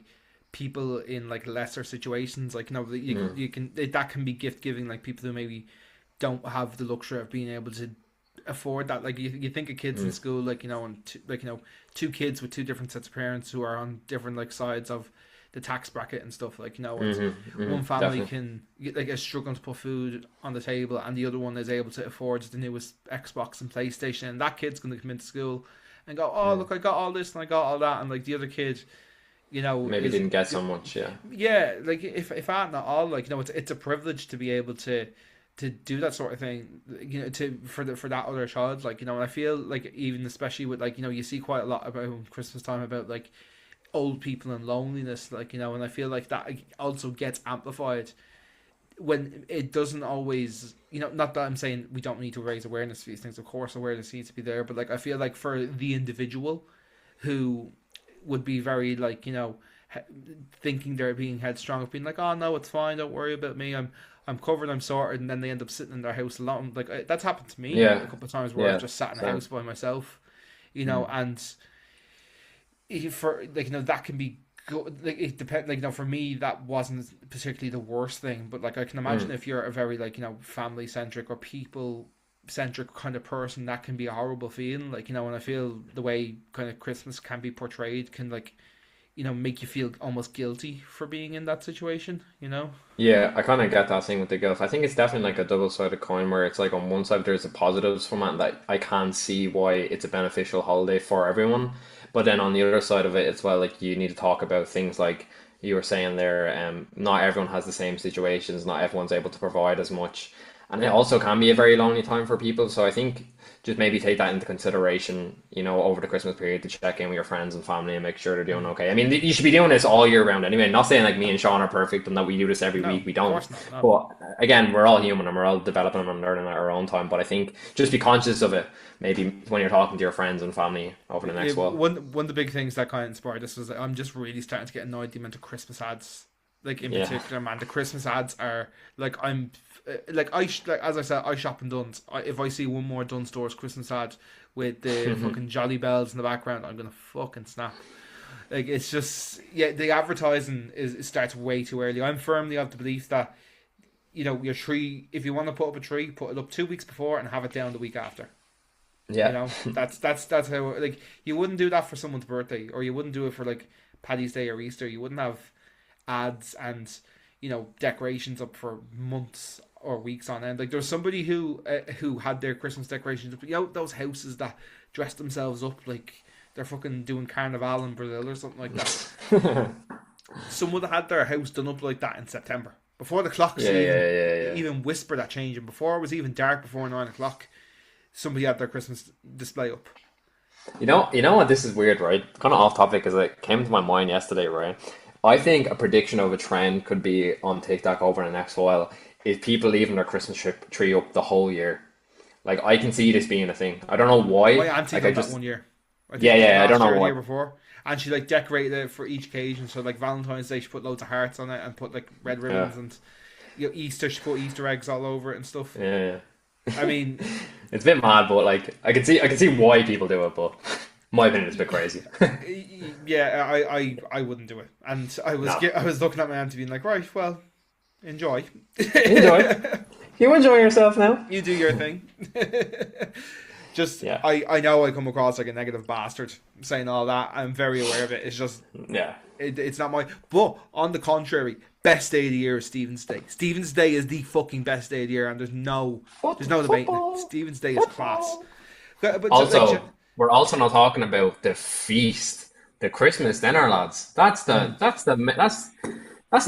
people in like lesser situations. Like you can that can be gift giving. Like people who maybe don't have the luxury of being able to afford that. Like you think of kids in school, like and two kids with two different sets of parents who are on different like sides of the tax bracket and stuff. Like and one family
Definitely.
can like is struggling to put food on the table, and the other one is able to afford the newest Xbox and PlayStation. And that kid's going to come into school and go, "Oh, look, I got all this and I got all that," and like the other kid,
Maybe didn't get so much, yeah.
yeah, like if I not all, like it's a privilege to be able to do that sort of thing, to for that other child, like and I feel like even especially with like you see quite a lot about Christmas time about like old people and loneliness, like and I feel like that also gets amplified when it doesn't always, not that I'm saying we don't need to raise awareness for these things, of course awareness needs to be there, but like I feel like for the individual who would be very like thinking they're being headstrong of being like, oh no, it's fine, don't worry about me, I'm covered, I'm sorted, and then they end up sitting in their house alone. Like that's happened to me a
Yeah,
couple of times where I've
yeah,
just sat in a
same.
house by myself, and for like that can be good. Like it depends. Like for me that wasn't particularly the worst thing, but like I can imagine if you're a very like family centric or people centric kind of person, that can be a horrible feeling. Like and I feel the way kind of Christmas can be portrayed can like make you feel almost guilty for being in that situation.
Yeah, I kind of get that thing with the guilt. I think it's definitely like a double-sided coin where it's like on one side there's the positives from it that I can see why it's a beneficial holiday for everyone, but then on the other side of it as well, like you need to talk about things like you were saying there, not everyone has the same situations, not everyone's able to provide as much, and it also can be a very lonely time for people. So I think just maybe take that into consideration, over the Christmas period to check in with your friends and family and make sure they're doing okay. I mean, you should be doing this all year round anyway. Not saying like me and Sean are perfect and that we do this every
No,
week. We
of
don't.
course not. No.
But again, we're all human and we're all developing and learning at our own time. But I think just be conscious of it. Maybe when you're talking to your friends and family over the
Yeah,
next while.
one of the big things that kind of inspired this was that I'm just really starting to get annoyed at the amount of Christmas ads. Like in
Yeah.
particular, man, the Christmas ads are like like like as I said, I shop in Dunn's. If I see one more Dunn Stores Christmas ad with the fucking Jolly Bells in the background, I'm gonna fucking snap. Like it's just the advertising it starts way too early. I'm firmly of the belief that your tree, if you want to put up a tree, put it up 2 weeks before and have it down the week after.
Yeah.
That's how like you wouldn't do that for someone's birthday, or you wouldn't do it for like Paddy's Day or Easter. You wouldn't have ads and decorations up for months or weeks on end. Like there's somebody who had their Christmas decorations up. Those houses that dress themselves up like they're fucking doing Carnival in Brazil or something like that. Someone that had their house done up like that in September before the clocks
Yeah, yeah, yeah, yeah.
even whisper that change, and before it was even dark, before 9 o'clock, somebody had their Christmas display up.
You know what? This is weird, right? Kind of off topic because it came to my mind yesterday, right? I think a prediction of a trend could be on TikTok over the next while is people leaving their Christmas tree up the whole year. Like I can see this being a thing. I don't know why.
My auntie
Like I
done that
just
one year. I think
yeah,
it was
yeah. I don't
last
know
year or the
why.
year before. And she like decorated it for each occasion. So like Valentine's Day she put loads of hearts on it and put like red
Yeah,
ribbons, and Easter she put Easter eggs all over it and stuff.
yeah,
I mean,
it's a bit mad, but like I can see why people do it, but my opinion is a bit crazy.
yeah, I wouldn't do it. And
No,
I was looking at my auntie being like, right, well, enjoy.
enjoy. You enjoy yourself now.
You do your thing. Just
Yeah,
I know I come across like a negative bastard saying all that. I'm very aware of it. It's just
yeah.
it's not my. But on the contrary, best day of the year is Stephen's Day. Stephen's Day is the fucking best day of the year, and there's no debating it.
Football,
Stephen's Day is class.
football.
But
Also, we're also not talking about the feast, the Christmas dinner, lads. That's the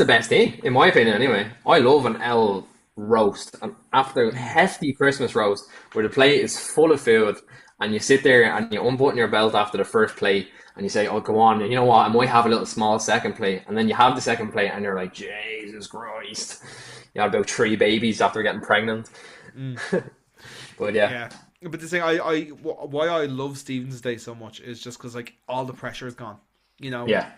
best thing, in my opinion. Anyway, I love an roast, an after hefty Christmas roast where the plate is full of food and you sit there and you unbutton your belt after the first plate and you say, "Oh, go on, you know what? I might have a little small second plate," and then you have the second plate and you're like, "Jesus Christ!" You had about three babies after getting pregnant.
Mm.
But yeah,
Yeah, but the thing why I love Stephen's Day so much is just because like all the pressure is gone. You know,
yeah,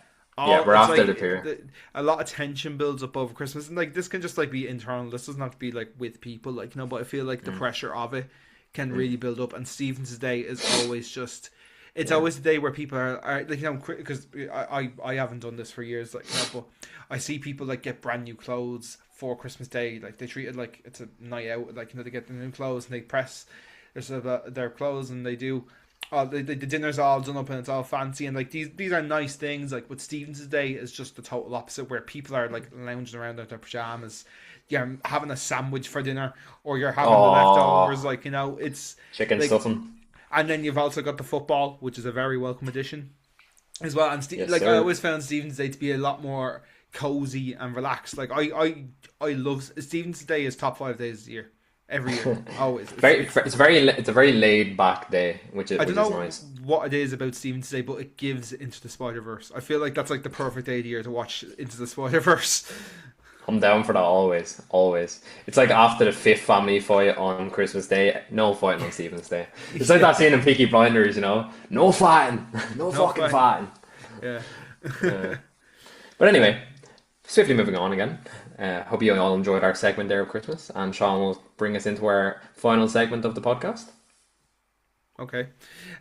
yeah.
all
We're
it's
after
like
the period.
a lot of tension builds up over Christmas, and like this can just like be internal. This doesn't have to be like with people, like but I feel like the pressure of it can really build up. And Stephen's Day is always just. It's
Yeah.
always the day where people are like because I haven't done this for years like but I see people like get brand new clothes for Christmas Day, like they treat it like it's a night out, like they get the new clothes and they press their clothes and they do the dinner's all done up and it's all fancy, and like these are nice things. Like with Stephen's Day is just the total opposite, where people are like lounging around in their pajamas, you're having a sandwich for dinner or you're having the
Oh,
leftovers, like it's
chicken
like.
stuffing.
And then you've also got the football, which is a very welcome addition as well. And
Yes,
like I
sir.
always found Stephen's Day to be a lot more cozy and relaxed. Like I love Stephen's Day is top 5 days a year, every year, always.
It's a very laid back day,
I don't
which is
know
nice.
what it is about Stephen's Day, but it gives Into the Spider Verse. I feel like that's like the perfect day of the year to watch Into the Spider Verse.
I'm down for that always, always. It's like after the fifth family fight on Christmas Day, no fighting on Stephen's Day. It's like
Yeah,
that scene in Peaky Blinders, no fighting, no
no
fucking
fighting.
fighting.
Yeah.
Uh, but anyway, swiftly moving on again. Hope you all enjoyed our segment there of Christmas, and Sean will bring us into our final segment of the podcast.
Okay.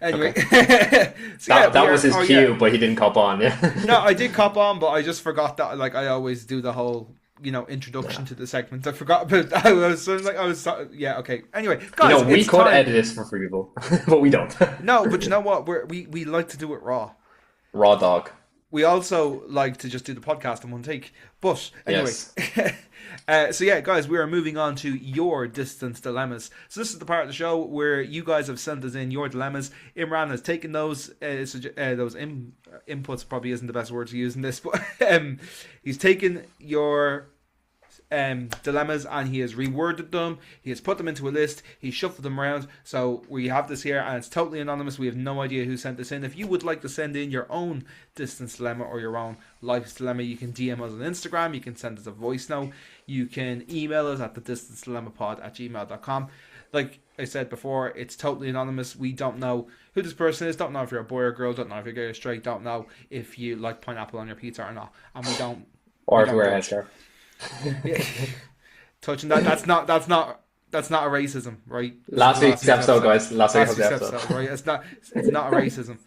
Anyway,
Okay,
so yeah, we
that
are.
was his
Oh yeah.
cue, but he didn't cop on.
No,
Yeah,
I did cop on, but I just forgot that. Like I always do the whole,
yeah.
introduction to the segment. I forgot about that. Yeah, okay. Anyway, guys,
We
it's
could
time.
edit this for free people, but we don't.
No, but you know what? We like to do it raw.
Raw dog.
We also like to just do the podcast in one take. But anyway,
Yes.
so yeah, guys, we are moving on to your distance dilemmas. So this is the part of the show where you guys have sent us in your dilemmas. Imran has taken those inputs. Probably isn't the best word to use in this, but he's taken your dilemmas and he has reworded them. He has put them into a list. He shuffled them around. So we have this here, and it's totally anonymous. We have no idea who sent this in. If you would like to send in your own distance dilemma or your own life dilemma, you can DM us on Instagram. You can send us a voice note. You can email us at thedistancedilemma@gmail.com. Like I said before, it's totally anonymous. We don't know who this person is. Don't know if you're a boy or girl. Don't know if you're gay or straight. Don't know if you like pineapple on your pizza or not. And we
Or to
don't
wear a
judge.
headscarf.
Yeah. Touching that, that's not a racism, right? This is
Last
last
week's
week's
episode,
episode.
guys. Last
Last
week's
week's
episode.
episode, right? It's not a racism.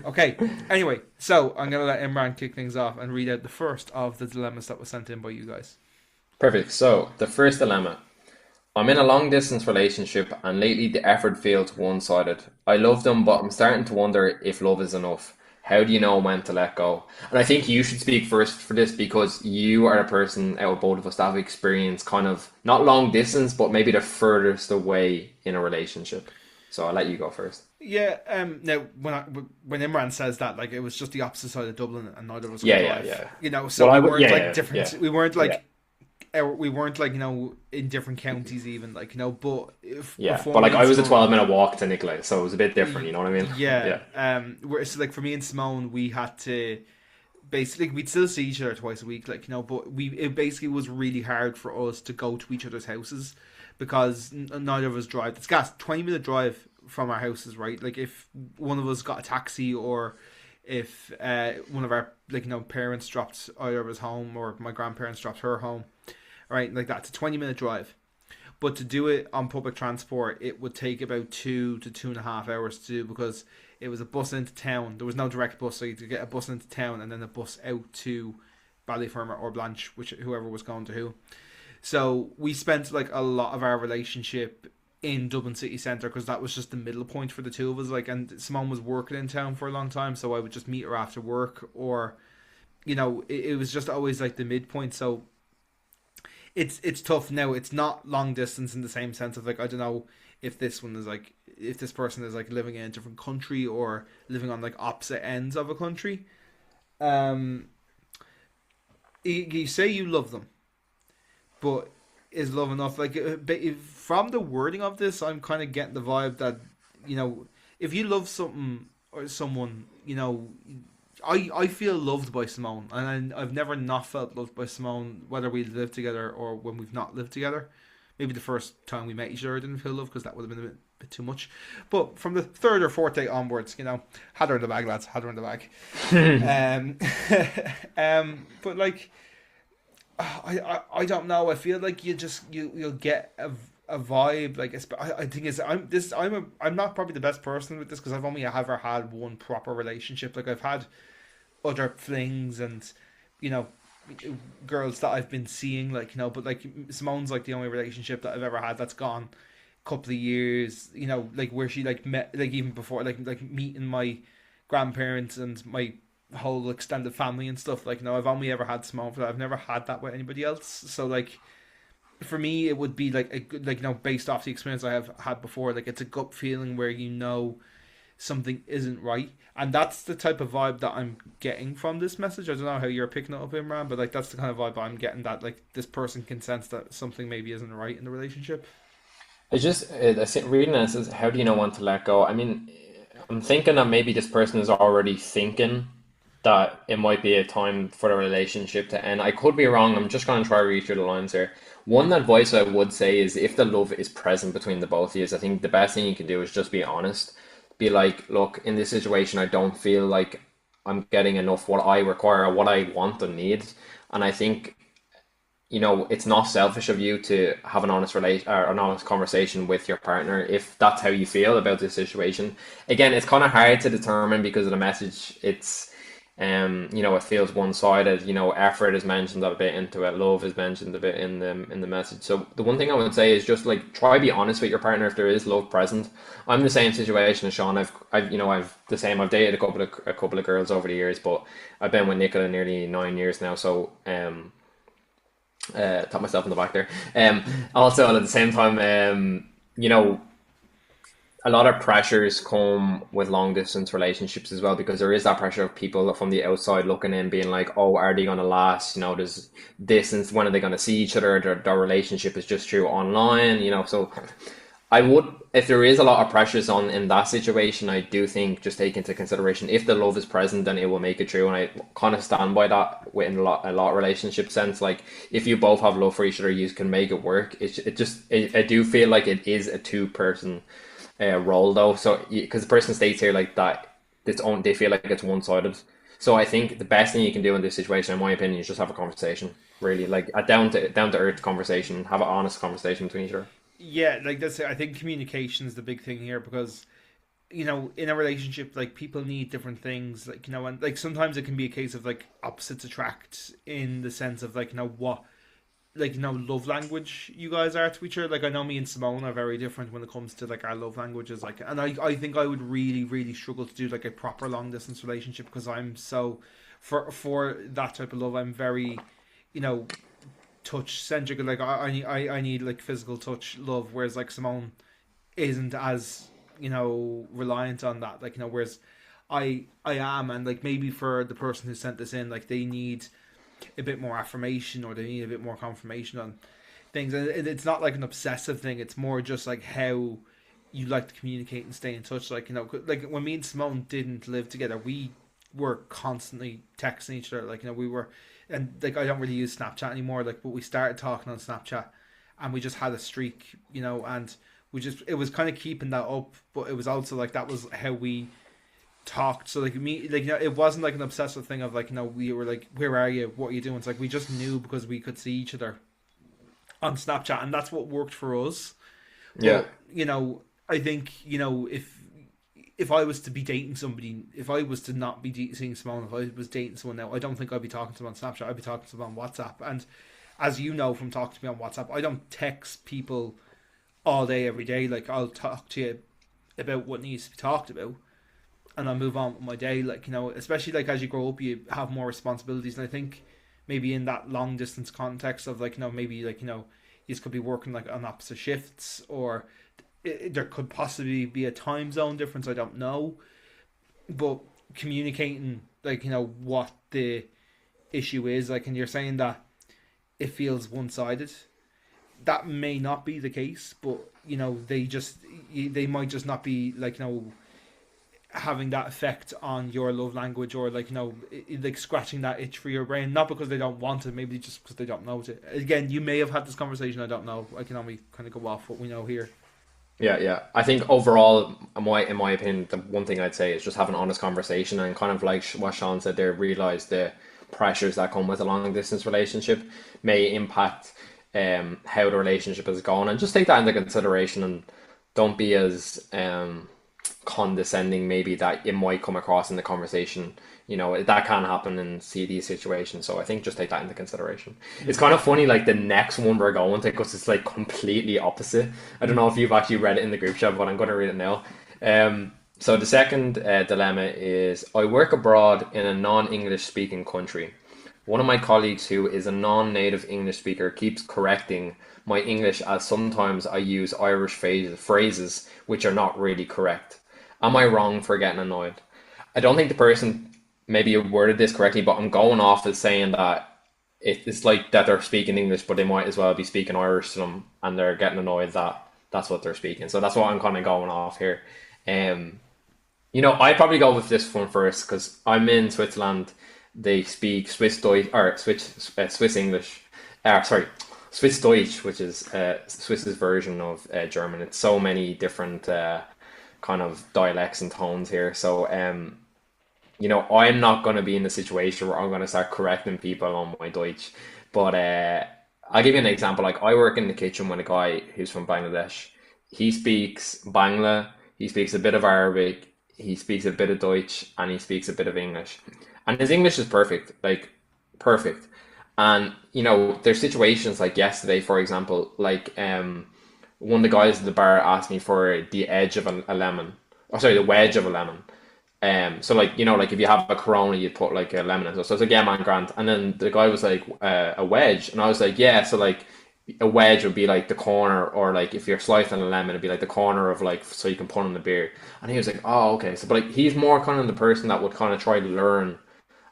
Okay. Anyway, so I'm gonna let Imran kick things off and read out the first of the dilemmas that was sent in by you guys.
Perfect. So, the first dilemma. I'm in a long distance relationship and lately the effort feels one sided. I love them, but I'm starting to wonder if love is enough. How do you know when to let go? And I think you should speak first for this because you are a person out of both of us that have experienced kind of not long distance, but maybe the furthest away in a relationship. So I'll let you go first.
Yeah. Now, when Imran says that, like, it was just the opposite side of Dublin, and neither of us could
Yeah, yeah,
drive.
yeah.
So
Well,
we
I would,
weren't
yeah,
like
yeah,
different.
yeah,
We weren't
yeah,
like in different counties even, like, but if
yeah.
before
But
me
like,
and
I was a
Simone.
12-minute walk to Nicola, so it was a bit different. You know what I mean?
Yeah.
Yeah,
So like for me and Simone, we had to basically we'd still see each other twice a week, like but it basically was really hard for us to go to each other's houses because neither of us drive. It's gas 20-minute drive from our houses, right? Like if one of us got a taxi or if one of our parents dropped either of us home or my grandparents dropped her home, right? Like that's a 20-minute drive. But to do it on public transport, it would take about 2 to 2.5 hours to do because it was a bus into town. There was no direct bus, so you had to get a bus into town and then a bus out to Ballyfermot or Blanche, whoever was going to who. So we spent like a lot of our relationship in Dublin city centre because that was just the middle point for the two of us. Like, and Simone was working in town for a long time, so I would just meet her after work, or it was just always like the midpoint. So it's tough now. It's not long distance in the same sense of like I don't know if this person is like living in a different country or living on like opposite ends of a country. Um, you say you love them, but is love enough? Like, from the wording of this, I'm kind of getting the vibe that you know if you love something or someone, I feel loved by Simone, and I've never not felt loved by Simone, whether we live together or when we've not lived together. Maybe the first time we met each other I didn't feel love because that would have been a bit too much. But from the third or fourth date onwards, had her in the bag, lads, had her in the bag. Um, but like, I don't know. I feel like you'll get a vibe. Like I think it's I'm not probably the best person with this because I've only ever had one proper relationship. Like I've had other flings and you know girls that I've been seeing, like but like Simone's like the only relationship that I've ever had that's gone a couple of years, like where she like met, like even before like meeting my grandparents and my whole extended family and stuff. Like I've only ever had Simone for that. I've never had that with anybody else. So like for me it would be like a good, like based off the experience I have had before, like it's a gut feeling where something isn't right. And that's the type of vibe that I'm getting from this message. I don't know how you're picking it up, Imran, but like that's the kind of vibe I'm getting, that like this person can sense that something maybe isn't right in the relationship.
It's just reading this is, how do you know when to let go? I mean, I'm thinking that maybe this person is already thinking that it might be a time for the relationship to end. I could be wrong. I'm just going to try to read through the lines here. One advice I would say is, if the love is present between the both of you, I think the best thing you can do is just be honest. Be like, look, in this situation, I don't feel like I'm getting enough what I require or what I want and need. And I think, it's not selfish of you to have an honest relation or an honest conversation with your partner if that's how you feel about this situation. Again, it's kind of hard to determine because of the message. It feels one-sided. Effort is mentioned a bit into it. Love is mentioned a bit in the message. So the one thing I would say is just like try to be honest with your partner if there is love present. I'm in the same situation as Shaun. I've the same. I've dated a couple of girls over the years, but I've been with Nicola nearly 9 years now. So tap myself in the back there. Also, at the same time, a lot of pressures come with long distance relationships as well, because there is that pressure of people from the outside looking in, being like, oh, are they going to last? There's distance. When are they going to see each other? Their relationship is just through online. So I would, if there is a lot of pressures on in that situation, I do think just take into consideration, if the love is present, then it will make it true. And I kind of stand by that within a lot of relationship sense. Like if you both have love for each other, you can make it work. I do feel like it is a two-person role though. So because the person states here like that, they feel like it's one-sided. So I think the best thing you can do in this situation, in my opinion, is just have a conversation. Really, like a down to earth conversation. Have an honest conversation between each other.
Yeah, like that's I think communication is the big thing here because in a relationship, like people need different things, like and like sometimes it can be a case of like opposites attract, in the sense of like what, like love language you guys are to each other. Like I know me and Simone are very different when it comes to like our love languages, like, and I think I would really really struggle to do like a proper long distance relationship because I'm so, for that type of love, I'm very you know touch centric. Like I need like physical touch love, whereas like Simone isn't as reliant on that. Like whereas I am, and like maybe for the person who sent this in, like they need a bit more affirmation or they need a bit more confirmation on things. And it's not like an obsessive thing. It's more just like how you like to communicate and stay in touch. Like like when me and Simone didn't live together, we were constantly texting each other. Like we were, and like I don't really use Snapchat anymore. Like, but we started talking on Snapchat, and we just had a streak, and it was kind of keeping that up. But it was also like that was how we talked. So like me, like it wasn't like an obsessive thing of like we were like, where are you? What are you doing? It's like we just knew because we could see each other on Snapchat, and that's what worked for us.
Yeah.
But I think if I was to be dating somebody, if I was to not be seeing Simone, if I was dating someone now, I don't think I'd be talking to them on Snapchat. I'd be talking to them on WhatsApp. And as you know from talking to me on WhatsApp, I don't text people all day, every day. Like I'll talk to you about what needs to be talked about, and I'll move on with my day. Like especially like as you grow up, you have more responsibilities, and I think maybe in that long distance context of like maybe like you could be working like on opposite shifts, or there could possibly be a time zone difference. I don't know, but communicating like what the issue is, like, and you're saying that it feels one sided. That may not be the case, but they might just not be like having that effect on your love language, or like like scratching that itch for your brain, not because they don't want it, maybe just because they don't know it. Again, you may have had this conversation, I don't know, I can only kind of go off what we know here.
Yeah, yeah. I think overall, in my opinion, the one thing I'd say is just have an honest conversation and kind of like what Sean said there, realize the pressures that come with a long distance relationship may impact how the relationship is going, and just take that into consideration and don't be as condescending maybe that it might come across in the conversation. That can happen in these situations. So I think just take that into consideration. It's kind of funny, like the next one we're going to, because it's like completely opposite. I don't know if you've actually read it in the group chat, but I'm going to read it now. So the second dilemma is, I work abroad in a non-English speaking country. One of my colleagues who is a non-native English speaker keeps correcting my English, as sometimes I use Irish phrases which are not really correct. Am I wrong for getting annoyed? I don't think the person maybe worded this correctly, but I'm going off as saying that it's like that they're speaking English, but they might as well be speaking Irish to them, and they're getting annoyed that that's what they're speaking. So that's what I'm kind of going off here. Um, I probably go with this one first because I'm in Switzerland. They speak Swiss Deutsch, or Swiss English. Sorry, Swiss Deutsch, which is Swiss's version of German. It's so many different kind of dialects and tones here. So I'm not going to be in a situation where I'm going to start correcting people on my Deutsch. But I'll give you an example. Like, I work in the kitchen with a guy who's from Bangladesh. He speaks Bangla, he speaks a bit of Arabic, he speaks a bit of Deutsch, and he speaks a bit of English. And his English is perfect, like perfect. And there's situations like yesterday, for example, like one of the guys at the bar asked me for the edge of a lemon. Oh, sorry, the wedge of a lemon. So like like if you have a Corona, you'd put like a lemon in it. So I was like, yeah, man, Grant. And then the guy was like, a wedge, and I was like, yeah. So like a wedge would be like the corner, or like if you're slicing a lemon, it'd be like the corner of like so you can put on the beer. And he was like, oh, okay. So but like he's more kind of the person that would kind of try to learn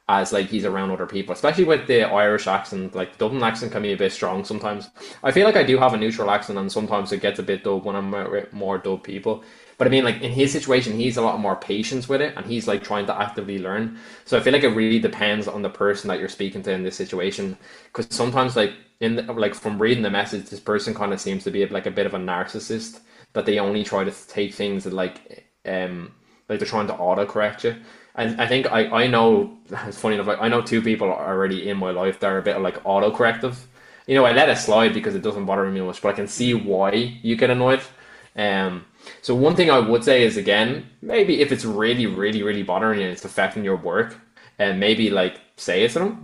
as like he's around other people, especially with the Irish accent. Like the Dublin accent can be a bit strong sometimes. I feel like I do have a neutral accent, and sometimes it gets a bit dull when I'm with more dull people. But I mean, like in his situation, he's a lot more patience with it, and he's like trying to actively learn. So I feel like it really depends on the person that you're speaking to in this situation, because sometimes, like like from reading the message, this person kind of seems to be like a bit of a narcissist, that they only try to take things that like they're trying to autocorrect you. And I think I know, it's funny enough, like I know two people already in my life that are a bit of like autocorrective. I let it slide because it doesn't bother me much, but I can see why you get annoyed. So one thing I would say is, again, maybe if it's really, really, really bothering you and it's affecting your work, and maybe like say it to them,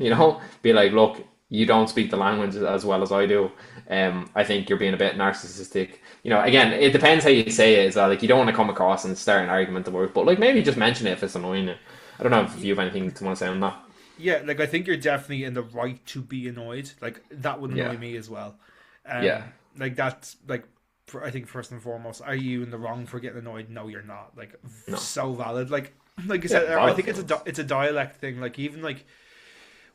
be like, look, you don't speak the language as well as I do. I think you're being a bit narcissistic. Again, it depends how you say it as well. Like, you don't want to come across and start an argument at work, but like maybe just mention it if it's annoying you. I don't know if you have anything to want to say on that.
Yeah, like I think you're definitely in the right to be annoyed. Like that would
Yeah,
annoy me as well.
yeah,
Like that's like I think first and foremost, are you in the wrong for getting annoyed? No, you're not. Like
no,
so valid. Like I
yeah,
said, I
valid
think
feelings.
it's a dialect thing. Like even like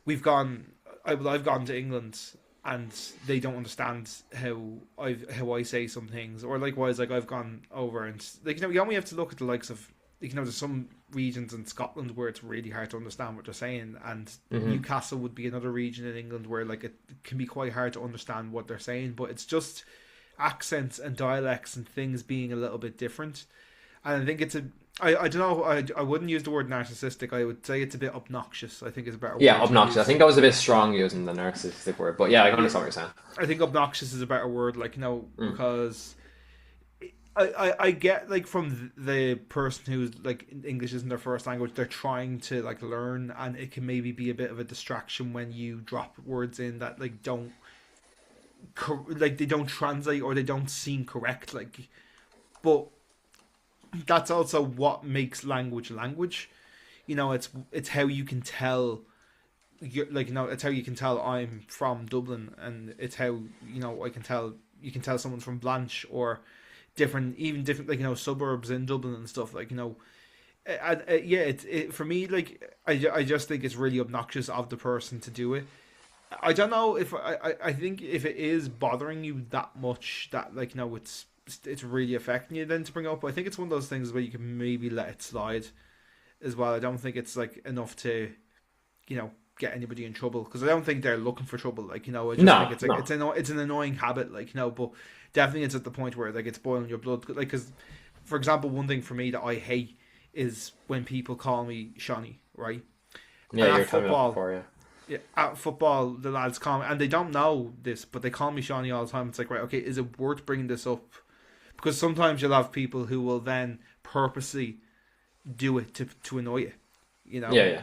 we've gone, I've gone to England, and they don't understand how I say some things, or likewise, like I've gone over and like you only have to look at the likes of there's some regions in Scotland where it's really hard to understand what they're saying, and
Hmm.
Newcastle would be another region in England where like it can be quite hard to understand what they're saying, but it's just accents and dialects and things being a little bit different. And I think it's I don't know, I wouldn't use the word narcissistic. I would say it's a bit obnoxious, I think is a better
Yeah,
word to
obnoxious. I
use.
think I was a bit strong using the narcissistic word, but yeah, I
Yeah,
understand what you're saying.
I think obnoxious is a better word, like
Mm.
because I get like from the person who's like English isn't their first language, they're trying to like learn, and it can maybe be a bit of a distraction when you drop words in that like don't like they don't translate or they don't seem correct. Like, but that's also what makes language language. It's how you can tell. Like it's how you can tell I'm from Dublin, and it's how I can tell you can tell someone's from Blanche, or even different like suburbs in Dublin and stuff like yeah, for me, like I just think it's really obnoxious of the person to do it. I don't know if I think if it is bothering you that much that like it's it's really affecting you then to bring it up. I think it's one of those things where you can maybe let it slide as well. I don't think it's like enough to, get anybody in trouble, because I don't think they're looking for trouble. Like, I just think
No,
it's like
no.
it's an annoying habit. Like, but definitely it's at the point where like it's boiling your blood. Like, because for example, one thing for me that I hate is when people call me Shawnee, right?
Yeah,
And
you
at
were telling me that
football,
before, yeah.
yeah, at football, the lads call me, and they don't know this, but they call me Shawnee all the time. It's like, right, okay, is it worth bringing this up? Because sometimes you'll have people who will then purposely do it to annoy you, you know.
Yeah, yeah.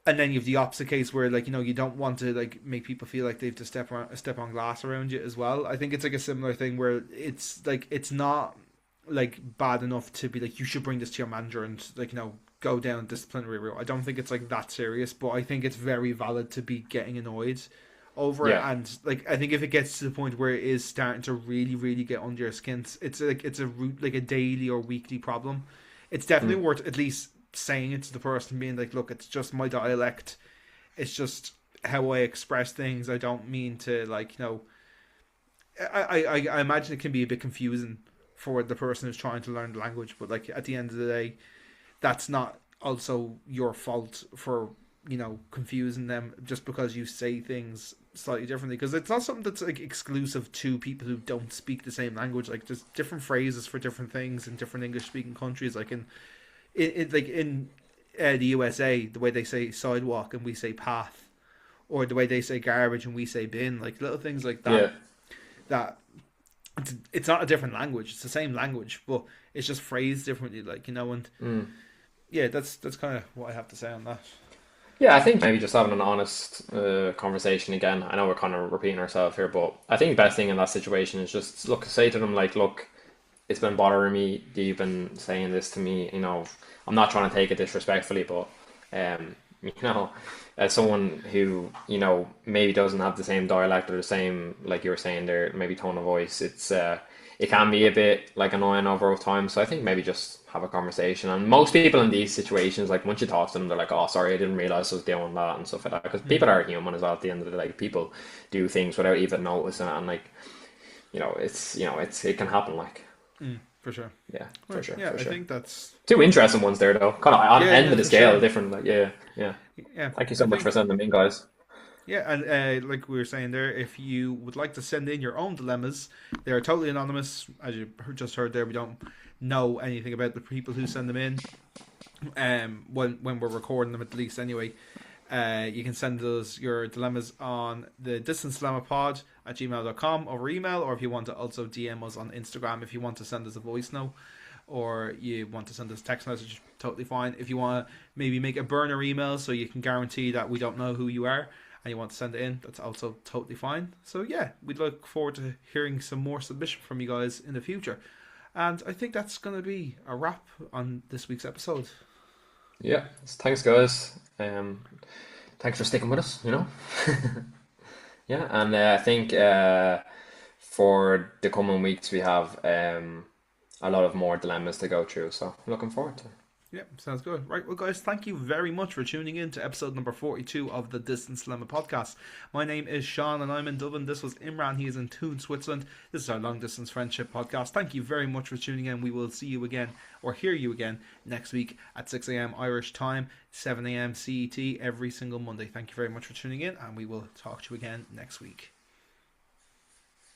And then you have the opposite case where, like, you don't want to like make people feel like they have to step on glass around you as well. I think it's like a similar thing where it's like it's not like bad enough to be like you should bring this to your manager and like go down disciplinary route. I don't think it's like that serious, but I think it's very valid to be getting annoyed over it.
Yeah.
And like I think if it gets to the point where it is starting to really really get under your skin, it's like it's a like a daily or weekly problem. It's definitely
Mm.
worth at least saying it to the person, being like, look, it's just my dialect, it's just how I express things. I don't mean to like I imagine it can be a bit confusing for the person who's trying to learn the language, but like at the end of the day, that's not also your fault for confusing them just because you say things slightly differently, because it's not something that's like exclusive to people who don't speak the same language. Like there's different phrases for different things in different English speaking countries. Like in the USA, the way they say sidewalk and we say path, or the way they say garbage and we say bin, like little things like that.
Yeah.
That it's not a different language; it's the same language, but it's just phrased differently. Like and
Mm.
yeah, that's kind of what I have to say on that.
Yeah, I think maybe just having an honest conversation again. I know we're kind of repeating ourselves here, but I think the best thing in that situation is just look, say to them like, look, it's been bothering me. You've been saying this to me. I'm not trying to take it disrespectfully, but you know, as someone who maybe doesn't have the same dialect or the same, like you were saying there, maybe tone of voice, it can be a bit like annoying over time. So I think maybe just have a conversation. And most people in these situations, like once you talk to them, they're like, "Oh, sorry, I didn't realize I was doing that," and stuff like that. Because people are human as well. At the end of the day, people do things without even noticing it, and like it can happen. Like,
For sure.
yeah, for
Right.
sure,
Yeah,
for
I
sure.
think that's
Two interesting ones there, though. Kind of on
yeah,
end
yeah,
of the
for
scale,
sure.
different. Like, yeah, yeah.
Yeah,
Thank you
I
so much for
think
sending them in, guys.
yeah, and like we were saying there, if you would like to send in your own dilemmas, they are totally anonymous. As you just heard there, we don't know anything about the people who send them in. When we're recording them, at least anyway. You can send us your dilemmas on the distancedilemma@gmail.com over email, or if you want to also DM us on Instagram if you want to send us a voice note, or you want to send us a text message, totally fine. If you want to maybe make a burner email so you can guarantee that we don't know who you are and you want to send it in, that's also totally fine. So yeah, we'd look forward to hearing some more submission from you guys in the future. And I think that's going to be a wrap on this week's episode.
Yeah, thanks, guys. Thanks for sticking with us. Yeah, and I think for the coming weeks we have a lot of more dilemmas to go through. So looking forward to it.
Yeah, sounds good. Right, well, guys, thank you very much for tuning in to episode number 42 of the Distance Lemma podcast. My name is Shaun and I'm in Dublin. This was Imran. He is in Thun, Switzerland. This is our long distance friendship podcast. Thank you very much for tuning in. We will see you again or hear you again next week at 6 a.m. Irish time, 7 a.m. CET every single Monday. Thank you very much for tuning in, and we will talk to you again next week.